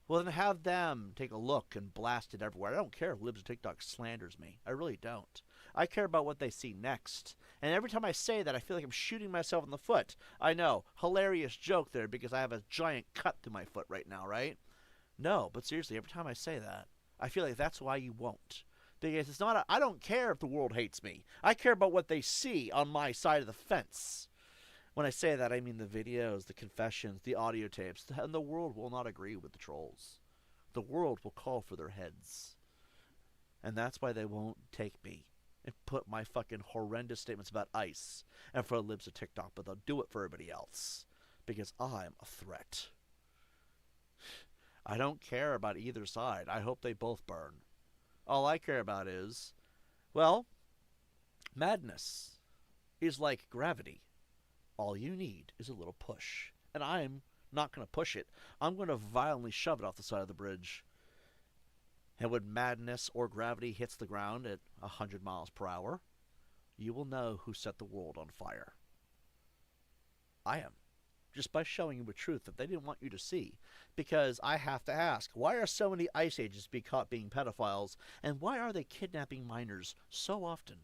Well, then have them take a look and blast it everywhere. I don't care if Libs of TikTok slanders me. I really don't. I care about what they see next. And every time I say that, I feel like I'm shooting myself in the foot. I know, hilarious joke there because I have a giant cut through my foot right now, right? No, but seriously, every time I say that, I feel like that's why you won't. Because it's not, I don't care if the world hates me. I care about what they see on my side of the fence. When I say that, I mean the videos, the confessions, the audio tapes, and the world will not agree with the trolls. The world will call for their heads. And that's why they won't take me and put my fucking horrendous statements about ICE and for the libs of TikTok, but they'll do it for everybody else. Because I'm a threat. I don't care about either side. I hope they both burn. All I care about is, well, madness is like gravity. All you need is a little push. And I'm not going to push it. I'm going to violently shove it off the side of the bridge. And when madness or gravity hits the ground at 100 miles per hour, you will know who set the world on fire. I am. Just by showing you a truth that they didn't want you to see. Because I have to ask, why are so many ICE agents being caught being pedophiles, and why are they kidnapping minors so often?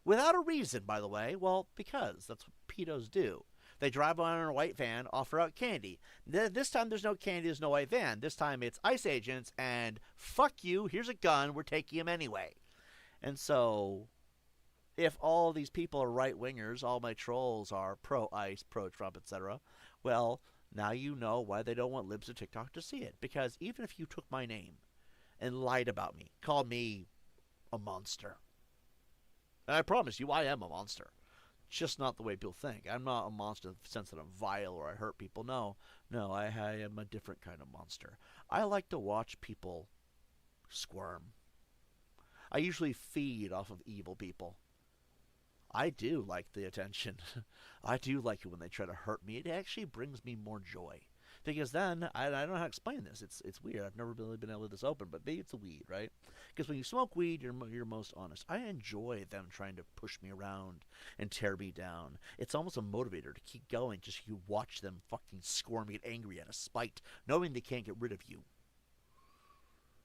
Without a reason, by the way. Well, because that's what pedos do. They drive on in a white van, offer out candy. This time there's no candy, there's no white van. This time it's ICE agents, and fuck you, here's a gun, we're taking him anyway. And so, if all these people are right-wingers, all my trolls are pro-ICE, pro-Trump, etc., well, now you know why they don't want libs of TikTok to see it. Because even if you took my name and lied about me, called me a monster, and I promise you, I am a monster. Just not the way people think. I'm not a monster in the sense that I'm vile or I hurt people. No, I am a different kind of monster. I like to watch people squirm. I usually feed off of evil people. I do like the attention. I do like it when they try to hurt me. It actually brings me more joy. Because then, I don't know how to explain this. It's weird. I've never really been able to do this open, but maybe it's a weed, right? Because when you smoke weed, you're most honest. I enjoy them trying to push me around and tear me down. It's almost a motivator to keep going. Just you watch them fucking squirm, get angry out of spite, knowing they can't get rid of you.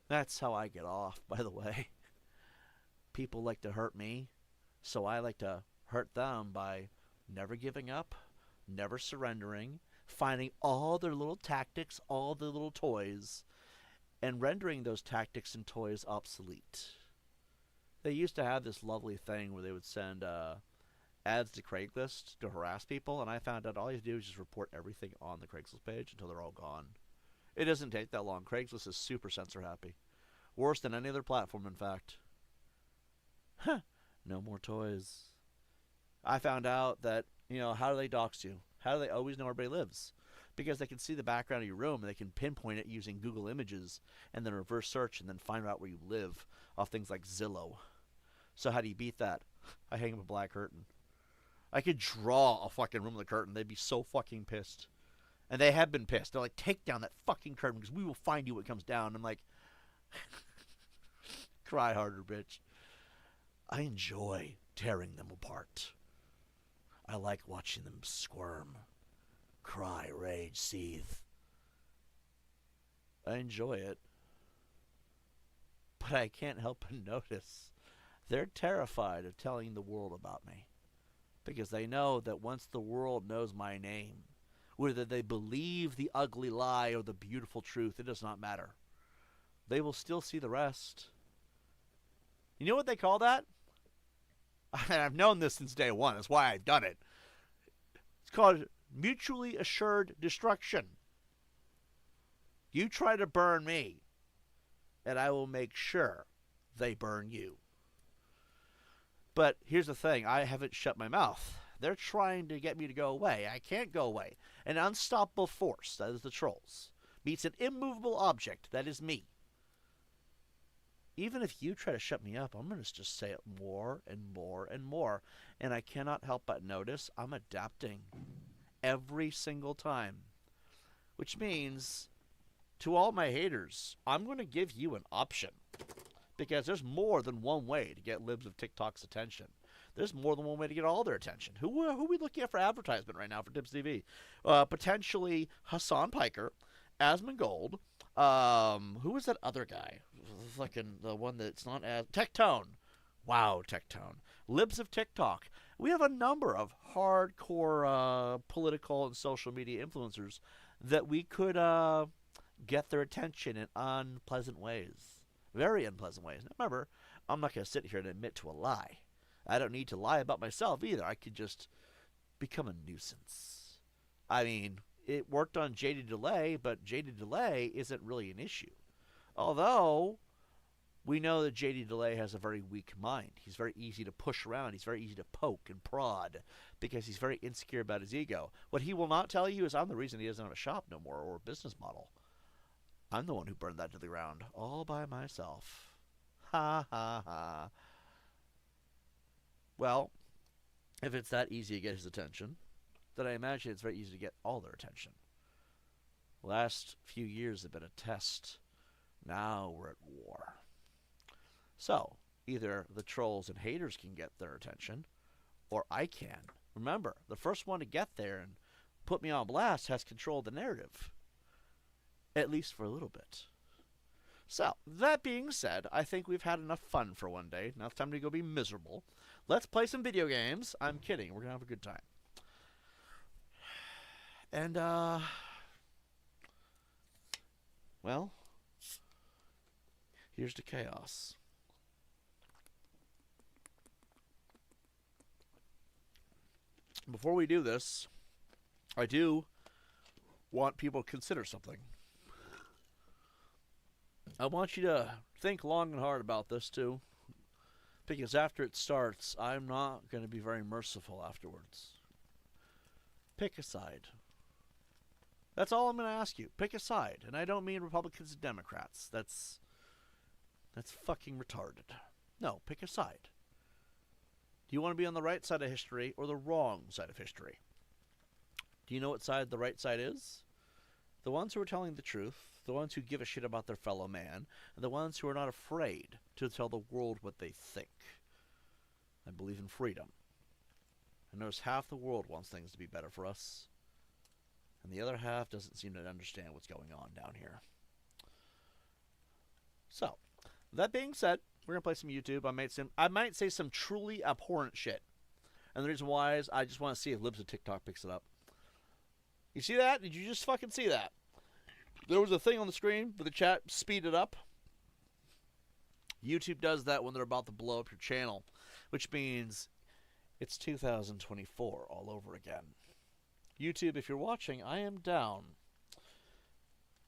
That's how I get off, by the way. People like to hurt me, so I like to hurt them by never giving up, never surrendering, finding all their little tactics, all their little toys, and rendering those tactics and toys obsolete. They used to have this lovely thing where they would send ads to Craigslist to harass people, and I found out all you have to do is just report everything on the Craigslist page until they're all gone. It doesn't take that long. Craigslist is super censor happy. Worse than any other platform, in fact. Huh. No more toys. I found out that, how do they dox you? How do they always know where everybody lives? Because they can see the background of your room and they can pinpoint it using Google Images and then reverse search and then find out where you live off things like Zillow. So how do you beat that? I hang up a black curtain. I could draw a fucking room with a curtain. They'd be so fucking pissed. And they have been pissed. They're like, take down that fucking curtain because we will find you when it comes down. I'm like, cry harder, bitch. I enjoy tearing them apart. I like watching them squirm, cry, rage, seethe. I enjoy it. But I can't help but notice they're terrified of telling the world about me. Because they know that once the world knows my name, whether they believe the ugly lie or the beautiful truth, it does not matter. They will still see the rest. You know what they call that? And I've known this since day one. That's why I've done it. It's called mutually assured destruction. You try to burn me, and I will make sure they burn you. But here's the thing. I haven't shut my mouth. They're trying to get me to go away. I can't go away. An unstoppable force, that is the trolls, meets an immovable object, that is me. Even if you try to shut me up, I'm going to just say it more and more and more. And I cannot help but notice I'm adapting every single time. Which means, to all my haters, I'm going to give you an option. Because there's more than one way to get libs of TikTok's attention. There's more than one way to get all their attention. Who are we looking at for advertisement right now for TiBBzTV? Potentially Hassan Piker, Asmongold. Who was that other guy? Fucking the one that's not as Tectone. Wow, Tectone. Libs of TikTok. We have a number of hardcore political and social media influencers that we could get their attention in unpleasant ways. Very unpleasant ways. Now remember, I'm not going to sit here and admit to a lie. I don't need to lie about myself either. I could just become a nuisance. I mean, it worked on Jaded Delay, but Jaded Delay isn't really an issue. Although, we know that JD Delay has a very weak mind. He's very easy to push around. He's very easy to poke and prod because he's very insecure about his ego. What he will not tell you is I'm the reason he doesn't have a shop no more or a business model. I'm the one who burned that to the ground all by myself. Ha ha ha. Well, if it's that easy to get his attention, then I imagine it's very easy to get all their attention. The last few years have been a test. Now we're at war. So, either the trolls and haters can get their attention, or I can. Remember, the first one to get there and put me on blast has control of the narrative. At least for a little bit. So, that being said, I think we've had enough fun for one day. Now it's time to go be miserable. Let's play some video games. I'm kidding. We're going to have a good time. And, well, here's the chaos. Before we do this, I do want people to consider something. I want you to think long and hard about this too, because after it starts, I'm not going to be very merciful afterwards. Pick a side. That's all I'm going to ask you. Pick a side, and I don't mean Republicans and Democrats. That's fucking retarded. No, pick a side. Do you want to be on the right side of history or the wrong side of history? Do you know what side the right side is? The ones who are telling the truth, the ones who give a shit about their fellow man, and the ones who are not afraid to tell the world what they think. I believe in freedom. I notice half the world wants things to be better for us, and the other half doesn't seem to understand what's going on down here. So, that being said, we're going to play some YouTube. I might say some truly abhorrent shit. And the reason why is I just want to see if Libs of TikTok picks it up. You see that? Did you just fucking see that? There was a thing on the screen with the chat speeded up. YouTube does that when they're about to blow up your channel, which means it's 2024 all over again. YouTube, if you're watching, I am down.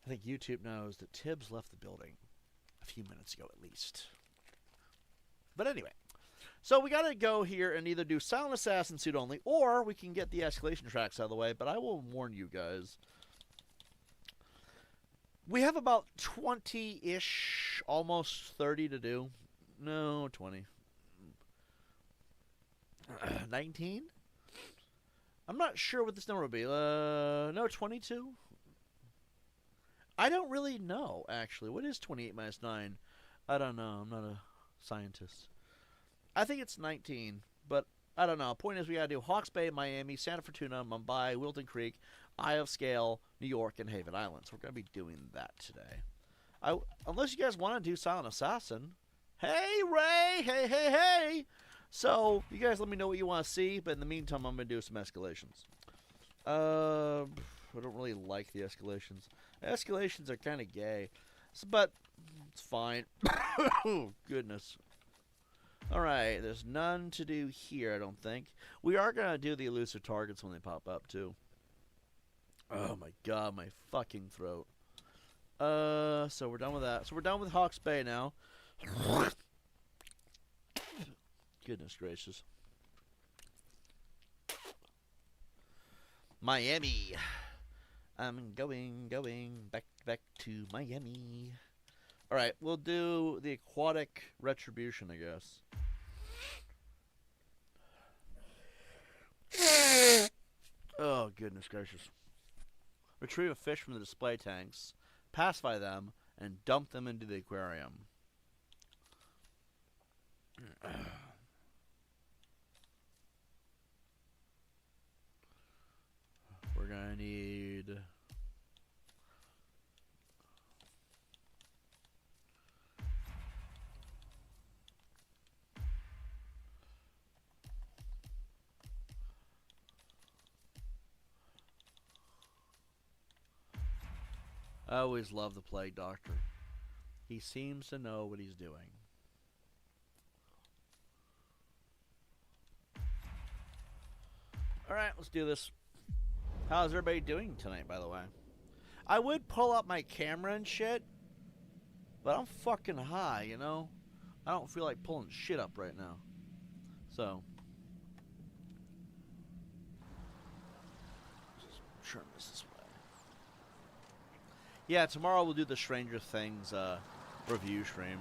I think YouTube knows that Tibbs left the building a few minutes ago at least. But anyway, so we got to go here and either do Silent Assassin suit only, or we can get the escalation tracks out of the way, but I will warn you guys. We have about 20-ish, almost 30 to do. No, 20. 19? I'm not sure what this number would be. No, 22? I don't really know, actually. What is 28 minus 9? I don't know. I'm not a scientist. I think it's 19, but I don't know. Point is, we gotta do Hawke's Bay, Miami, Santa Fortuna, Mumbai, Wilton Creek, Eye of Scale, New York, and Haven Islands. We're gonna be doing that today. Unless you guys want to do Silent Assassin. Hey, Ray! Hey, hey, hey! So, you guys let me know what you want to see, but in the meantime, I'm gonna do some escalations. I don't really like the escalations. Escalations are kind of gay, but it's fine. Oh, goodness. Alright, there's none to do here, I don't think. We are going to do the elusive targets when they pop up, too. Oh my god, my fucking throat. So we're done with that. So we're done with Hawke's Bay now. Goodness gracious. Miami. I'm going back to Miami. Alright, we'll do the aquatic retribution, I guess. Oh, goodness gracious. Retrieve a fish from the display tanks, pacify them, and dump them into the aquarium. We're gonna need... I always love the Plague Doctor. He seems to know what he's doing. Alright, let's do this. How's everybody doing tonight, by the way? I would pull up my camera and shit, but I'm fucking high, you know? I don't feel like pulling shit up right now. So, just turn this way. Yeah, tomorrow we'll do the Stranger Things review stream.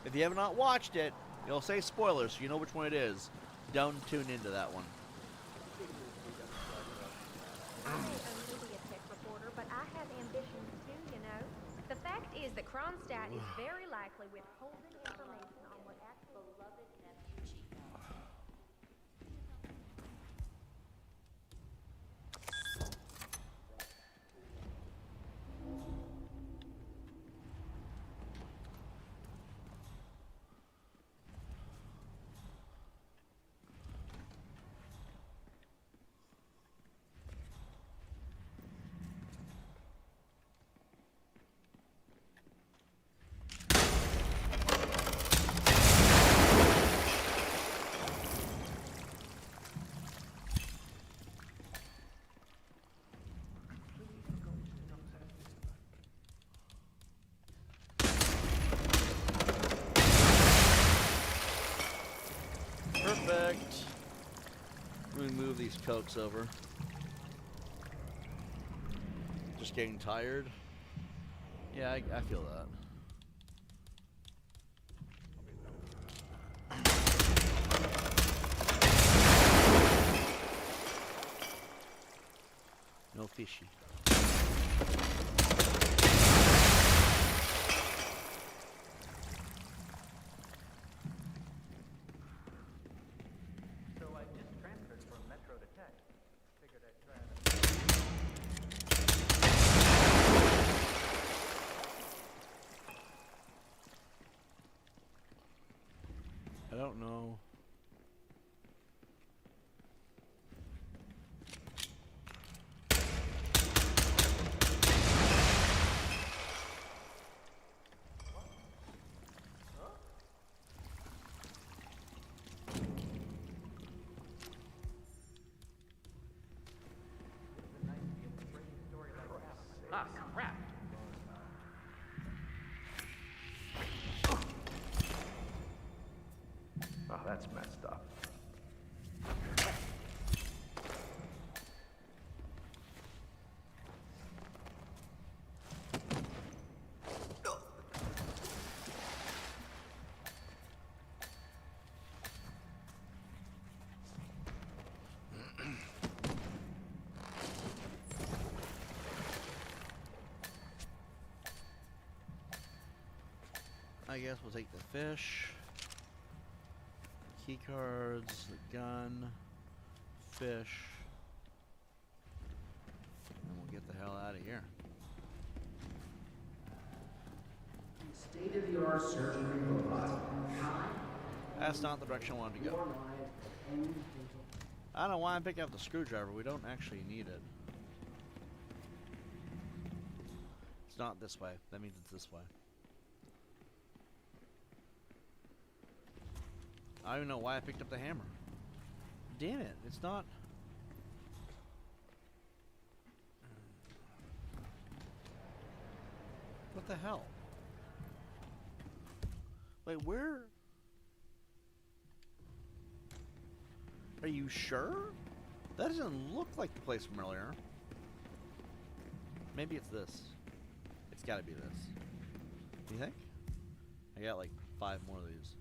If you have not watched it, it'll say spoilers, so you know which one it is. Don't tune into that one. I'm a media tech reporter, but I have ambitions too, you know. The fact is that Kronstadt is very likely withholding information on what actually beloved nephew Chico. Perfect. Let me move these cokes over. Just getting tired. Yeah, I feel that. No fishy. So I just transferred from Metro to Tech. Figured I'd try I don't know. Ah, crap! Oh, that's messed up. I guess we'll take the fish, key cards, the gun, fish, and we'll get the hell out of here. State-of-the-art surgery robot. That's not the direction I wanted to go. I don't know why I'm picking up the screwdriver. We don't actually need it. It's not this way. That means it's this way. I don't even know why I picked up the hammer. Damn it, it's not... What the hell? Wait, where... Are you sure? That doesn't look like the place from earlier. Maybe it's this. It's gotta be this. You think? I got like 5 more of these.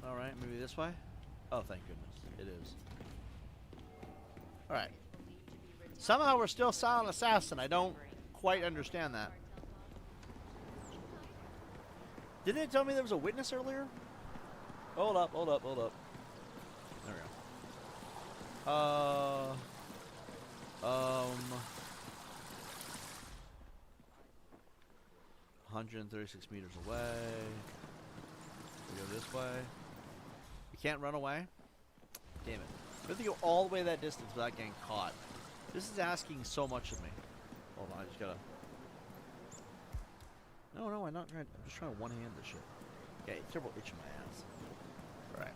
Alright, maybe this way? Oh, thank goodness. It is. Alright. Somehow we're still silent assassin. I don't quite understand that. Didn't it tell me there was a witness earlier? Hold up, hold up, hold up. There we go. 136 meters away. We go this way. We can't run away? Damn it. We have to go all the way that distance without getting caught. This is asking so much of me. Hold on, I just gotta No, I'm not trying. I'm just trying to one-hand this shit. Okay, terrible itch in my ass. All right.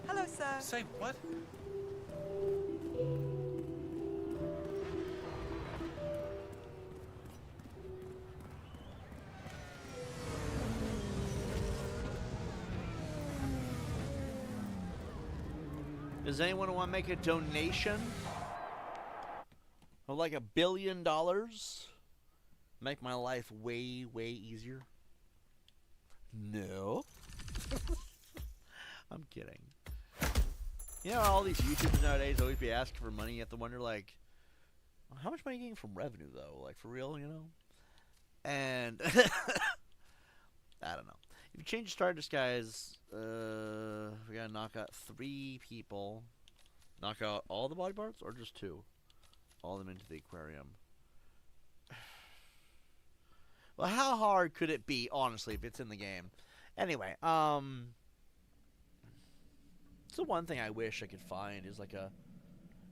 Hello, sir. Say what? Does anyone want to make a donation of like $1 billion? Make my life way, way easier? No. I'm kidding. You know, all these YouTubers nowadays always be asking for money. You have to wonder, like, how much money are you getting from revenue, though? Like, for real, you know? And I don't know. If you change the starters, guys, we gotta knock out 3 people. Knock out all the body parts, or just 2? All of them into the aquarium. Well, how hard could it be, honestly, if it's in the game? Anyway, it's the one thing I wish I could find is like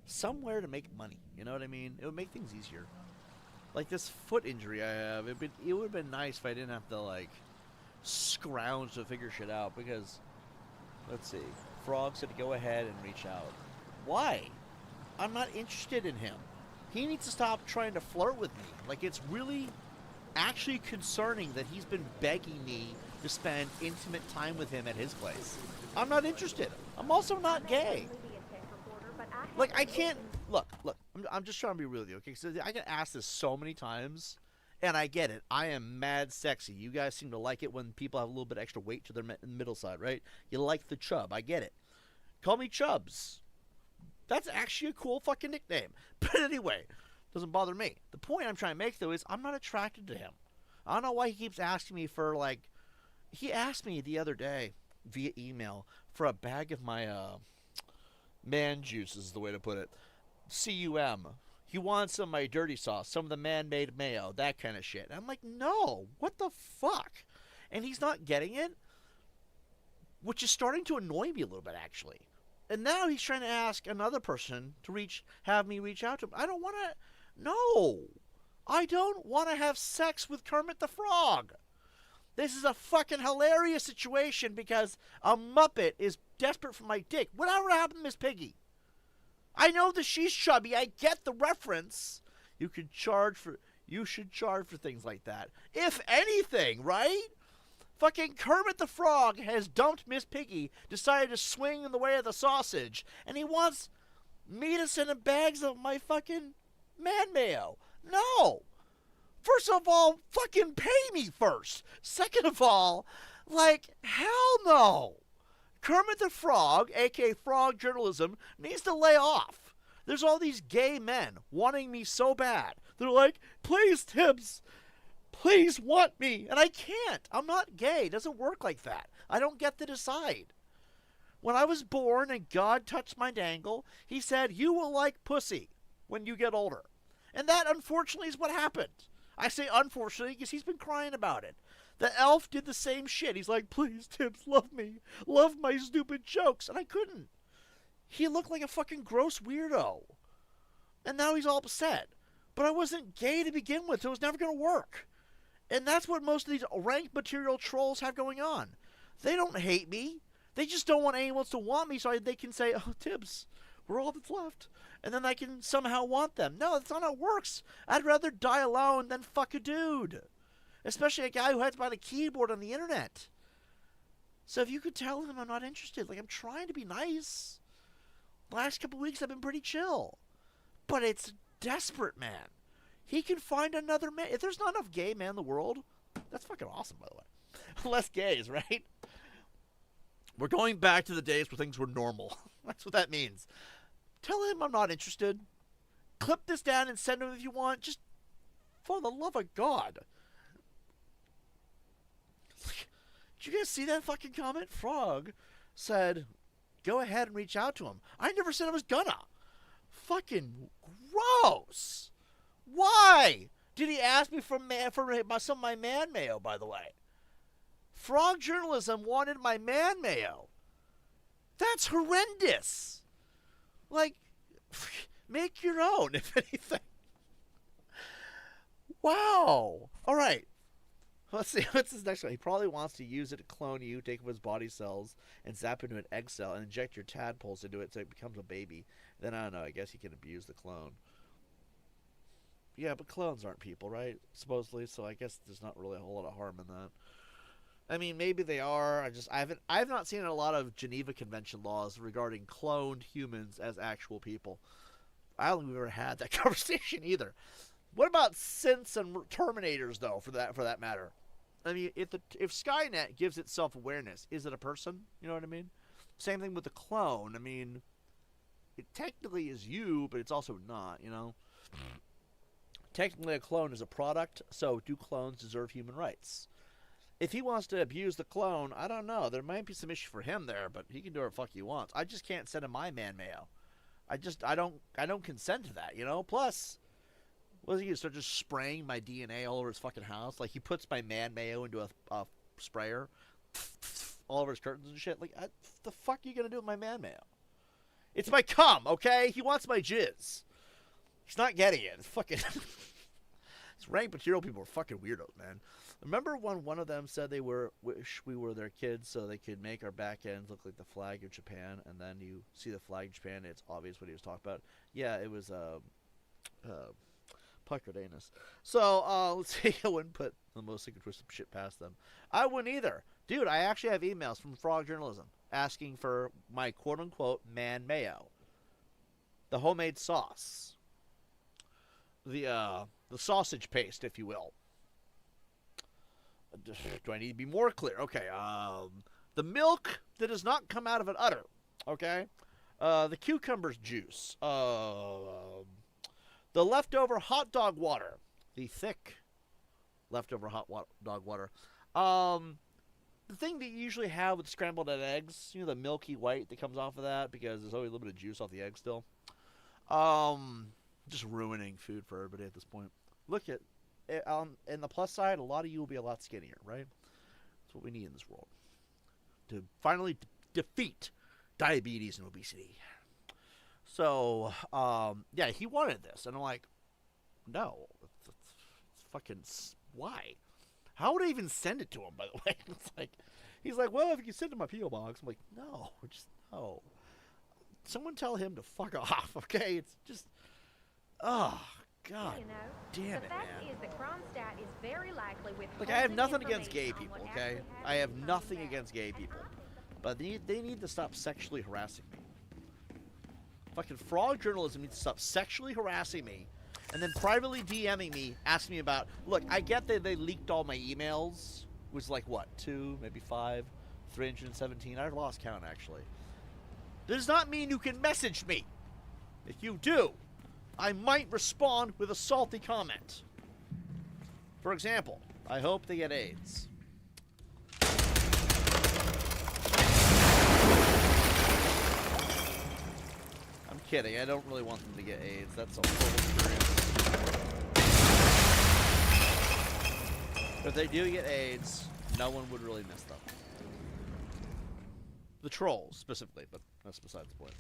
somewhere to make money. You know what I mean? It would make things easier. Like this foot injury I have, it would have been nice if I didn't have to like scrounge to figure shit out. Because let's see, Frog said to go ahead and reach out. Why? I'm not interested in him. He needs to stop trying to flirt with me. Like, it's really actually concerning that he's been begging me to spend intimate time with him at his place. I'm not interested. I'm also not gay. Like, I can't... Look, I'm just trying to be real with you, okay? So I get asked this so many times, and I get it. I am mad sexy. You guys seem to like it when people have a little bit extra weight to their middle side, right? You like the chub. I get it. Call me Chubbs. That's actually a cool fucking nickname. But anyway, doesn't bother me. The point I'm trying to make, though, is I'm not attracted to him. I don't know why he keeps asking me for, like... He asked me the other day, via email, for a bag of my, man juice is the way to put it. CUM. He wants some of my dirty sauce, some of the man-made mayo, that kind of shit. And I'm like, no, what the fuck? And he's not getting it, which is starting to annoy me a little bit, actually. And now he's trying to ask another person to have me reach out to him. I don't want to... No! I don't want to have sex with Kermit the Frog! This is a fucking hilarious situation because a Muppet is desperate for my dick. Whatever happened to Miss Piggy? I know that she's chubby. I get the reference. You should charge for things like that. If anything, right? Fucking Kermit the Frog has dumped Miss Piggy, decided to swing in the way of the sausage, and he wants me to send him bags of my fucking man mayo. No! First of all, fucking pay me first. Second of all, like, hell no. Kermit the Frog, a.k.a. Frog Journalism, needs to lay off. There's all these gay men wanting me so bad. They're like, please, Tibbs, please want me. And I can't. I'm not gay. It doesn't work like that. I don't get to decide. When I was born and God touched my dangle, he said, you will like pussy when you get older. And that, unfortunately, is what happened. I say unfortunately because he's been crying about it. The elf did the same shit. He's like, please, Tibbs, love me. Love my stupid jokes. And I couldn't. He looked like a fucking gross weirdo. And now he's all upset. But I wasn't gay to begin with, so it was never going to work. And that's what most of these rank material trolls have going on. They don't hate me. They just don't want anyone else to want me so they can say, oh, Tibbs, we're all that's left. And then I can somehow want them. No, that's not how it works. I'd rather die alone than fuck a dude. Especially a guy who hides behind a keyboard on the internet. So if you could tell him I'm not interested, like I'm trying to be nice. The last couple weeks I've been pretty chill. But it's desperate, man. He can find another man. If there's not enough gay men in the world, that's fucking awesome, by the way. Less gays, right? We're going back to the days where things were normal. That's what that means. Tell him I'm not interested. Clip this down and send him if you want. Just for the love of God. Did you guys see that fucking comment? Frog said, go ahead and reach out to him. I never said I was gonna. Fucking gross. Why? Did he ask me for some of my man mayo, by the way? Frog Journalism wanted my man mayo. That's horrendous. Like, Make your own, if anything. Wow. All right. Let's see. What's this next one? He probably wants to use it to clone you, take up his body cells, and zap into an egg cell, and inject your tadpoles into it so it becomes a baby. Then, I don't know. I guess he can abuse the clone. Yeah, but clones aren't people, right? Supposedly. So I guess there's not really a whole lot of harm in that. I mean, maybe they are. I've not seen a lot of Geneva Convention laws regarding cloned humans as actual people. I don't think we've ever had that conversation either. What about synths and Terminators, though, for that matter? I mean, if Skynet gives it self-awareness, is it a person? You know what I mean? Same thing with the clone. I mean, it technically is you, but it's also not, you know? Technically, a clone is a product, so do clones deserve human rights? If he wants to abuse the clone, I don't know. There might be some issue for him there, but he can do whatever the fuck he wants. I just can't send him my man mayo. I don't consent to that, you know? Plus, what is he gonna start just spraying my DNA all over his fucking house? Like, he puts my man mayo into a sprayer all over his curtains and shit. Like, the fuck are you gonna do with my man mayo? It's my cum, okay? He wants my jizz. He's not getting it. It's fucking... These rank material people are fucking weirdos, man. Remember when one of them said they wish we were their kids so they could make our back ends look like the flag of Japan, and then you see the flag of Japan and it's obvious what he was talking about? Yeah, it was puckered anus. So, let's see. I wouldn't put the most secret twisted shit past them. I wouldn't either. Dude, I actually have emails from Frog Journalism asking for my quote-unquote man mayo. The homemade sauce. The sausage paste, if you will. Do I need to be more clear? Okay, the milk that does not come out of an udder, okay? The cucumber's juice, the leftover hot dog water, the thick leftover dog water, the thing that you usually have with scrambled eggs, you know, the milky white that comes off of that because there's always a little bit of juice off the egg still. Just ruining food for everybody at this point. Look at in the plus side, a lot of you will be a lot skinnier, right? That's what we need in this world to finally defeat diabetes and obesity. So, yeah, he wanted this, and I'm like, no, it's fucking why? How would I even send it to him? By the way, it's like he's like, well, if you can send it to my PO box, I'm like, no, just no. Someone tell him to fuck off, okay? It's just, oh. God You know, damn the it, fact man. is that Kronstadt is very likely with. Look, I have nothing against gay people, okay? I have nothing against gay people. But they need to stop sexually harassing me. Fucking Frog Journalism needs to stop sexually harassing me and then privately DMing me, asking me about... Look, I get that they leaked all my emails, which is like, what, 2, maybe 5, 317? I've lost count, actually. Does not mean you can message me. If you do, I might respond with a salty comment. For example, I hope they get AIDS. I'm kidding. I don't really want them to get AIDS. That's a whole experience. But if they do get AIDS, no one would really miss them. The trolls, specifically, but that's besides the point.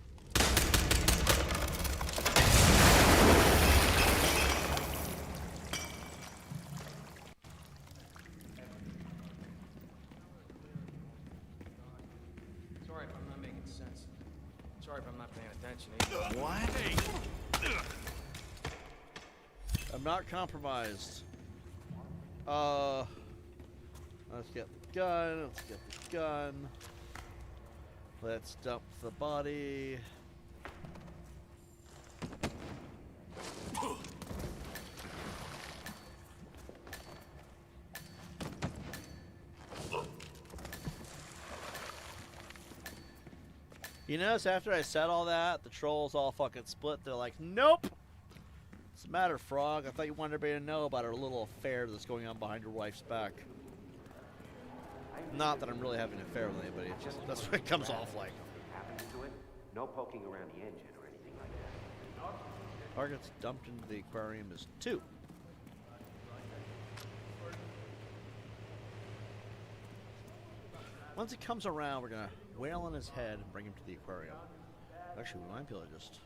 Sorry if I'm not making sense. Sorry if I'm not paying attention either. What? I'm not compromised. Let's get the gun. Let's get the gun. Let's dump the body. You notice after I said all that, the trolls all fucking split. They're like, nope! What's the matter, Frog? I thought you wanted everybody to know about our little affair that's going on behind your wife's back. Not that I'm really having an affair with anybody, it's just that's what it comes off like. Happens to it, no poking around the engine or anything like that. Targets dumped into the aquarium is 2. Once he comes around, we're gonna wail on his head and bring him to the aquarium. Actually, we might be able to just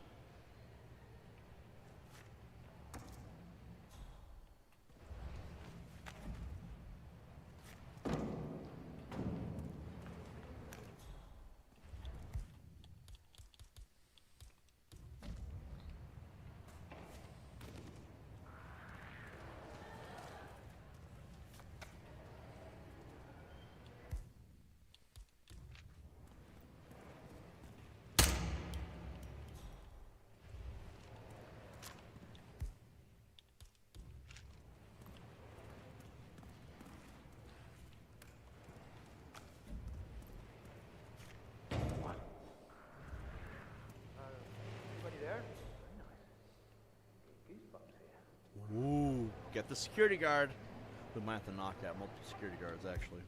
get the security guard. We might have to knock out multiple security guards, actually.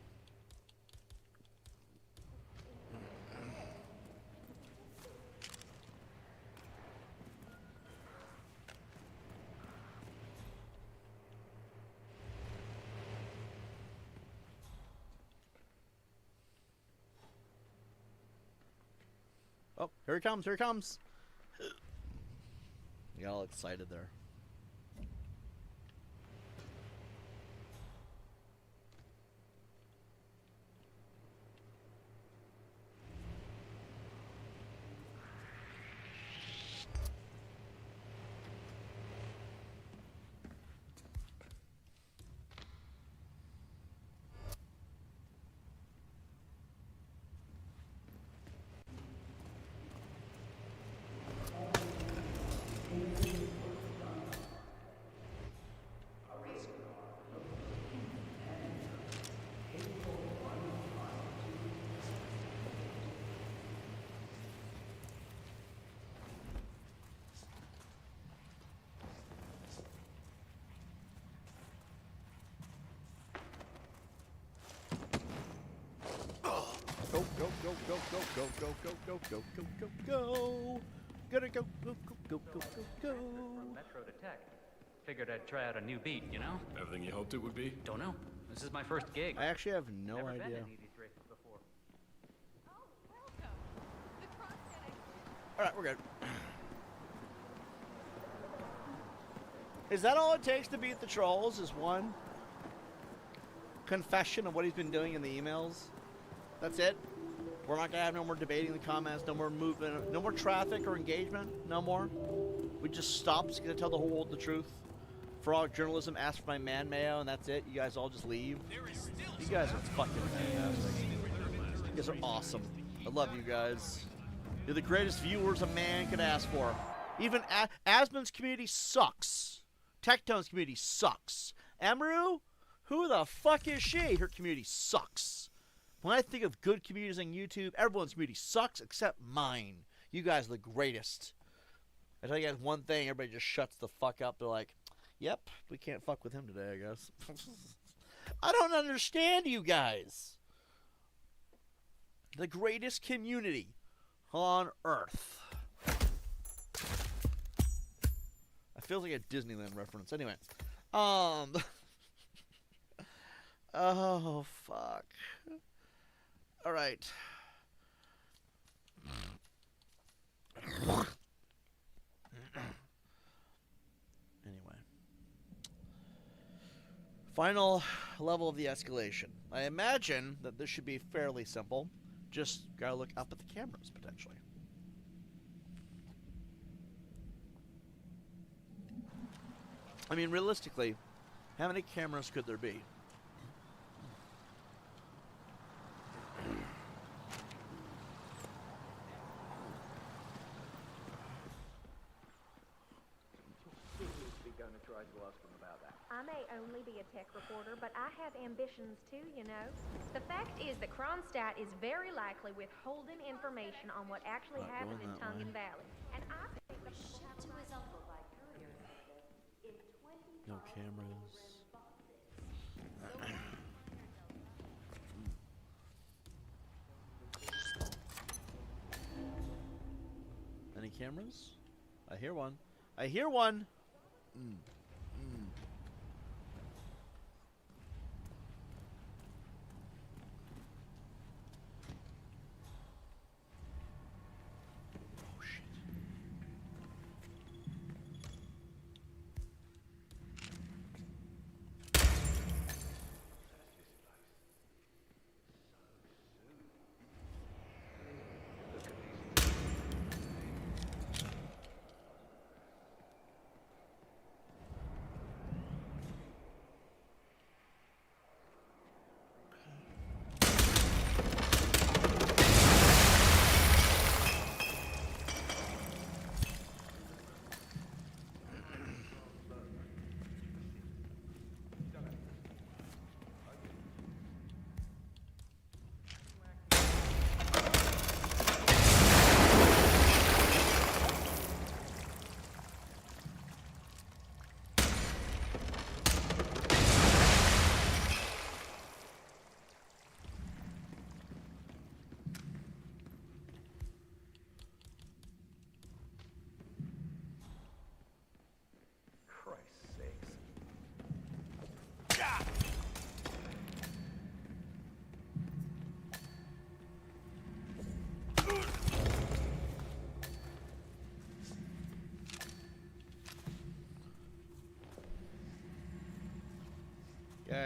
Oh, here he comes, here he comes. You got all excited there. Go, go, go, go, go, go, go, go, go, go, go, go, go. Gotta go, go, go, go, go, go, go. From Metro to Tech. Figured I'd try out a new beat, you know? Everything you hoped it would be? Don't know. This is my first gig. I actually have no Never been idea. in these races before. Alright, we're good. Is that all it takes to beat the trolls? Is one confession of what he's been doing in the emails? That's it? We're not gonna have no more debating in the comments, no more movement, no more traffic or engagement, no more? We just stop, just gonna tell the whole world the truth? For all journalism, ask for my man mayo, and that's it? You guys all just leave? You guys are fucking fantastic. You guys are awesome. I love you guys. You're the greatest viewers a man could ask for. Even Asmon's community sucks. Tectone's community sucks. Amaru? Who the fuck is she? Her community sucks. When I think of good communities on YouTube, everyone's community sucks except mine. You guys are the greatest. I tell you guys one thing, everybody just shuts the fuck up. They're like, yep, we can't fuck with him today, I guess. I don't understand you guys. The greatest community on earth. I feel like a Disneyland reference. Anyway. Oh, fuck. All right. Anyway. Final level of the escalation. I imagine that this should be fairly simple. Just gotta look up at the cameras, potentially. I mean, realistically, how many cameras could there be? I may only be a tech reporter, but I have ambitions too, you know. The fact is that Kronstadt is very likely withholding information on what actually Not happened in going that way. Tungan Valley. And I think the people have To his uncle by courier in 20 No cameras. Any cameras? I hear one. I hear one. Oh shit.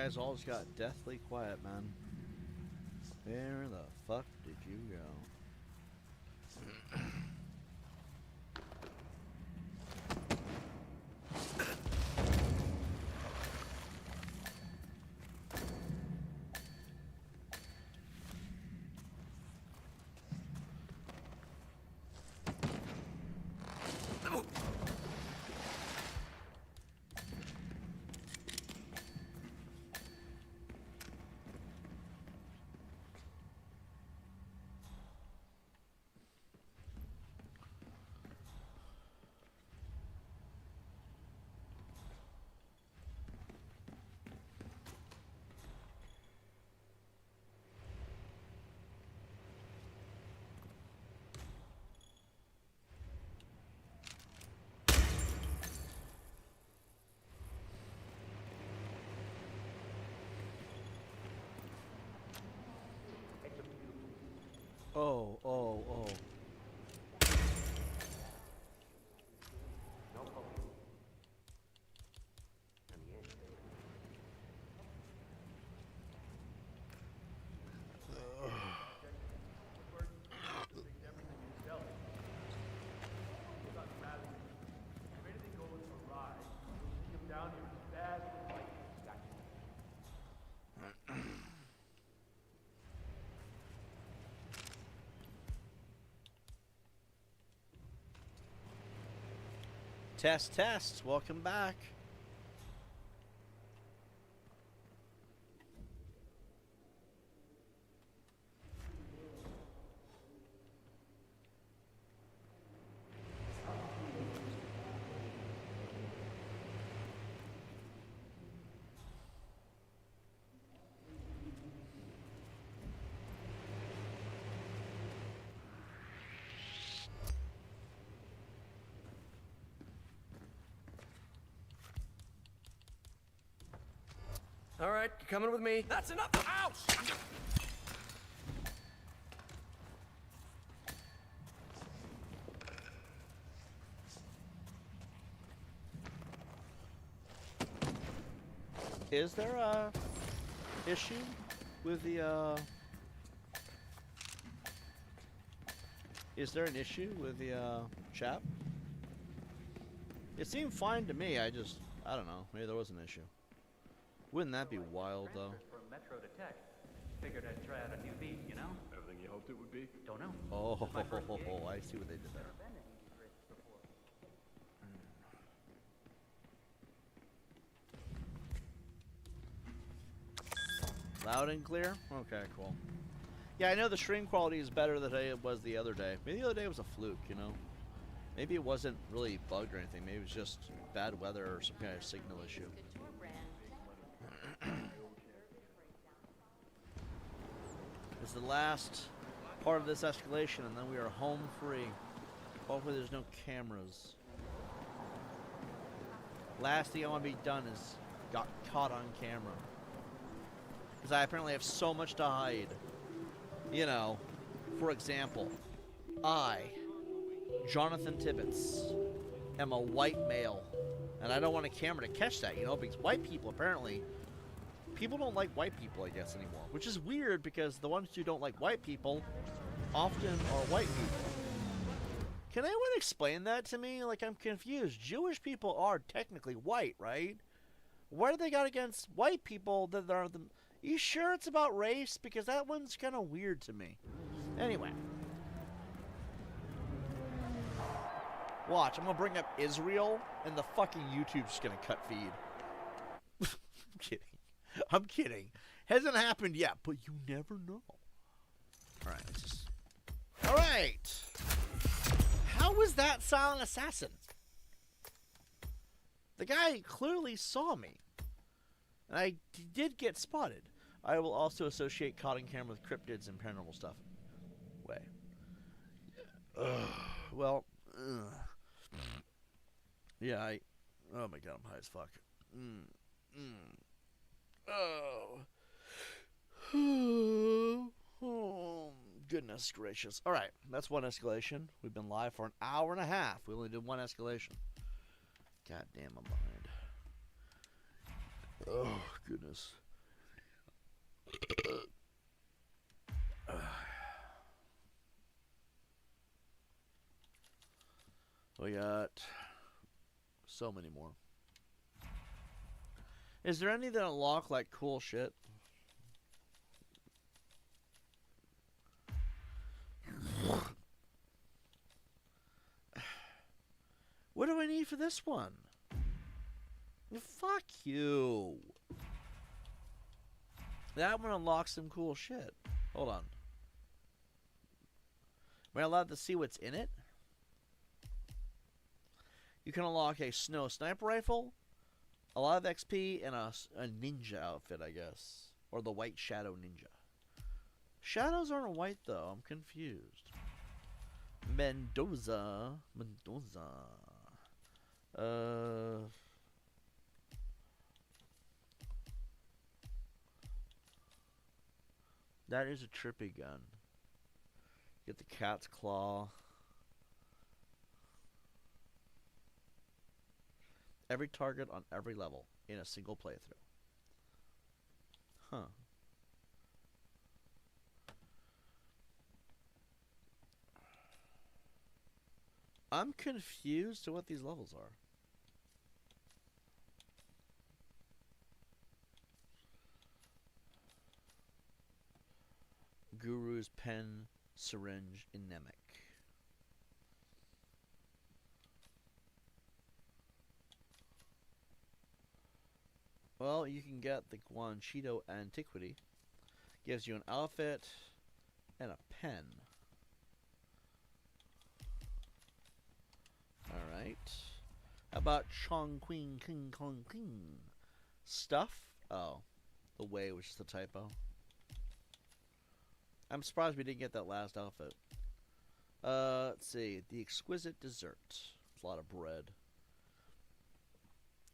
guys all just got deathly quiet, man. Where the fuck did you go? Oh, oh, oh. No poking. On the edge. Test, test. Welcome back. All right, you coming with me? That's enough. Ouch! Is there a issue with the Is there an issue with the chap? It seemed fine to me. I don't know. Maybe there was an issue. Wouldn't that be wild, though? From Metro to Tech. Figured I'd try out a new beat, you know? Everything you hoped it would be? Don't know. Oh, My first gig. I see what they did there. Been to Andy's Ritz before. Loud and clear? Okay, cool. Yeah, I know the stream quality is better than it was the other day. Maybe the other day was a fluke, you know? Maybe it wasn't really bugged or anything. Maybe it was just bad weather or some kind of signal issue. This is the last part of this escalation, and then we are home free. Hopefully there's no cameras. Last thing I want to be done is got caught on camera. Because I apparently have so much to hide. You know, for example, I, Jonathan Tibbetts, am a white male. And I don't want a camera to catch that, you know, because white people apparently... People don't like white people, I guess, anymore. Which is weird because the ones who don't like white people often are white people. Can anyone explain that to me? Like, I'm confused. Jewish people are technically white, right? What do they got against white people that are the... You sure it's about race? Because that one's kind of weird to me. Anyway. Watch, I'm going to bring up Israel, and the fucking YouTube's going to cut feed. I'm kidding. I'm kidding. Hasn't happened yet, but you never know. Alright, let's just... Alright! How was that silent assassin? The guy clearly saw me. And I did get spotted. I will also associate caught on camera with cryptids and paranormal stuff. Way. Well, yeah, oh my god, I'm high as fuck. Oh, goodness gracious. Alright, that's one escalation. We've been live for an hour and a half. We only did one escalation. God damn, I'm behind. Oh, goodness. We got so many more. Is there any that unlock like cool shit? What do I need for this one? Fuck you. That one unlocks some cool shit. Hold on. Am I allowed to see what's in it? You can unlock a snow sniper rifle, a lot of XP, and a ninja outfit, I guess. Or the white shadow ninja. Shadows aren't white, though. I'm confused. Mendoza. That is a trippy gun. Get the cat's claw. Every target on every level in a single playthrough. Huh. I'm confused to what these levels are. Guru's pen, syringe, anemic. Well, you can get the Guanchido Antiquity. Gives you an outfit and a pen. Alright. How about Chong Queen King Kong King? Stuff? Oh. The way was just a typo. I'm surprised we didn't get that last outfit. Let's see. The Exquisite Dessert. It's a lot of bread.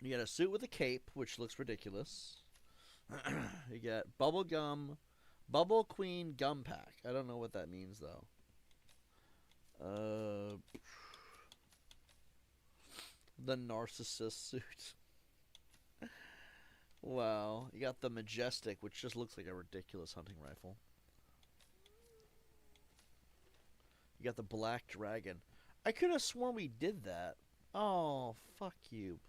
You get a suit with a cape, which looks ridiculous. You get Bubble Queen Gum Pack. I don't know what that means, though. The Narcissist suit. Wow. You got the Majestic, which just looks like a ridiculous hunting rifle. You got the Black Dragon. I could have sworn we did that. Oh, fuck you.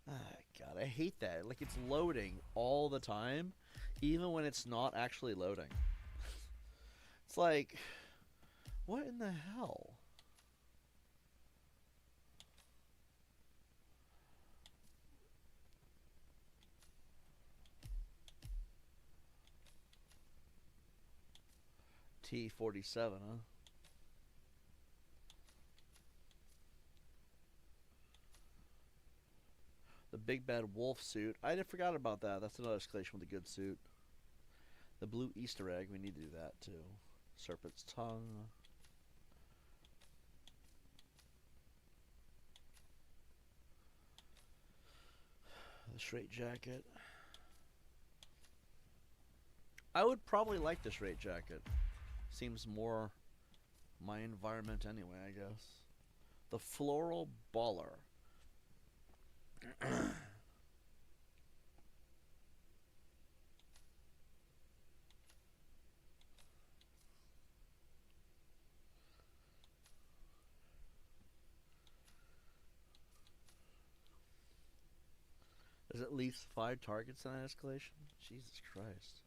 Ah, God, I hate that. Like, it's loading all the time, even when it's not actually loading. It's like, what in the hell? T-47, huh? The Big Bad Wolf suit. I forgot about that. That's another escalation with a good suit. The blue Easter egg. We need to do that too. Serpent's tongue. The straight jacket. I would probably like the straight jacket. Seems more my environment anyway, I guess. The floral baller. There's at least 5 targets in that escalation? Jesus Christ.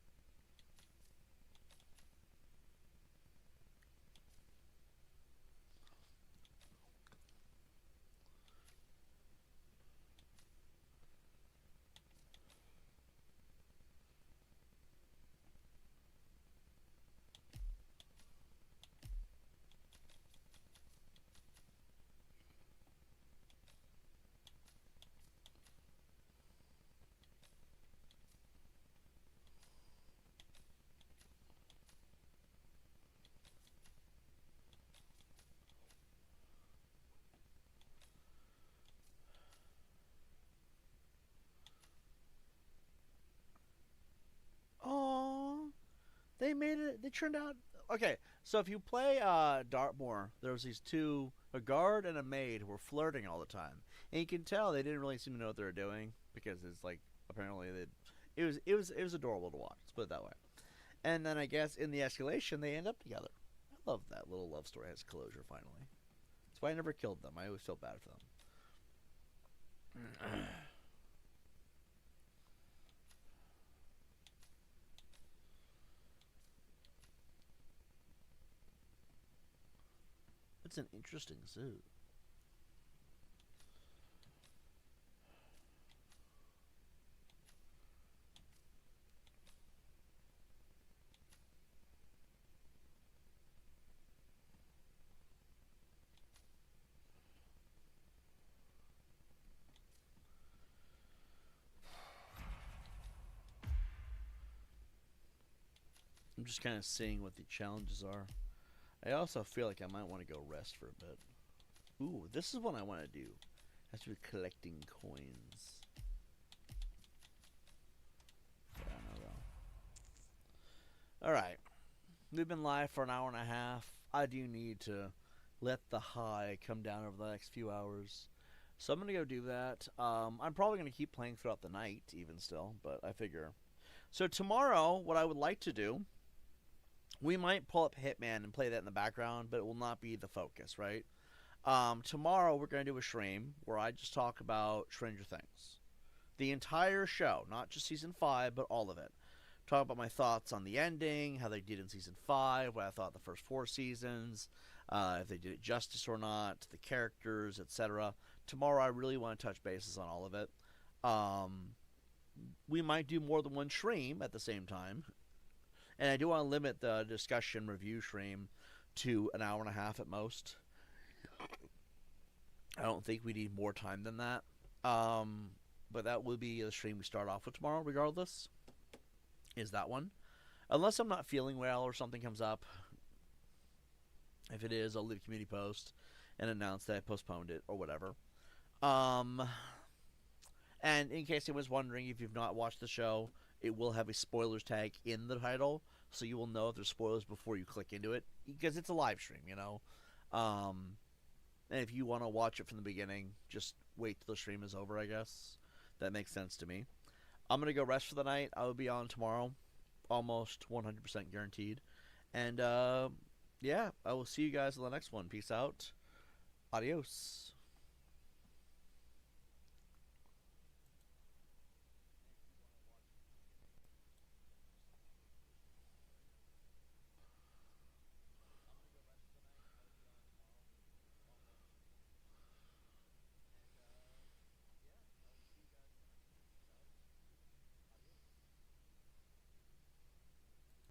They made it. They turned out okay. So if you play Dartmoor, there was these two, a guard and a maid, who were flirting all the time, and you can tell they didn't really seem to know what they were doing because it's like apparently it was adorable to watch. Let's put it that way. And then I guess in the escalation they end up together. I love that little love story has closure finally. It's why I never killed them. I always felt bad for them. It's an interesting suit. I'm just kind of seeing what the challenges are. I also feel like I might want to go rest for a bit. Ooh, this is what I want to do. Has to be collecting coins. Yeah, I know though. Alright. We've been live for an hour and a half. I do need to let the high come down over the next few hours. So I'm going to go do that. I'm probably going to keep playing throughout the night, even still, but I figure. So tomorrow, what I would like to do, we might pull up Hitman and play that in the background, but it will not be the focus, right? Tomorrow we're going to do a stream where I just talk about Stranger Things. The entire show, not just Season 5, but all of it. Talk about my thoughts on the ending, how they did in Season 5, what I thought the first 4 seasons, if they did it justice or not, the characters, etc. Tomorrow I really want to touch bases on all of it. We might do more than one stream at the same time. And I do want to limit the discussion review stream to an hour and a half at most. I don't think we need more time than that. But that will be the stream we start off with tomorrow, regardless. Is that one. Unless I'm not feeling well or something comes up. If it is, I'll leave a community post and announce that I postponed it or whatever. And in case anyone's wondering, if you've not watched the show, it will have a spoilers tag in the title, so you will know if there's spoilers before you click into it, because it's a live stream, you know. And if you want to watch it from the beginning, just wait till the stream is over, I guess. That makes sense to me. I'm going to go rest for the night. I will be on tomorrow, almost 100% guaranteed. And, yeah, I will see you guys in the next one. Peace out. Adios.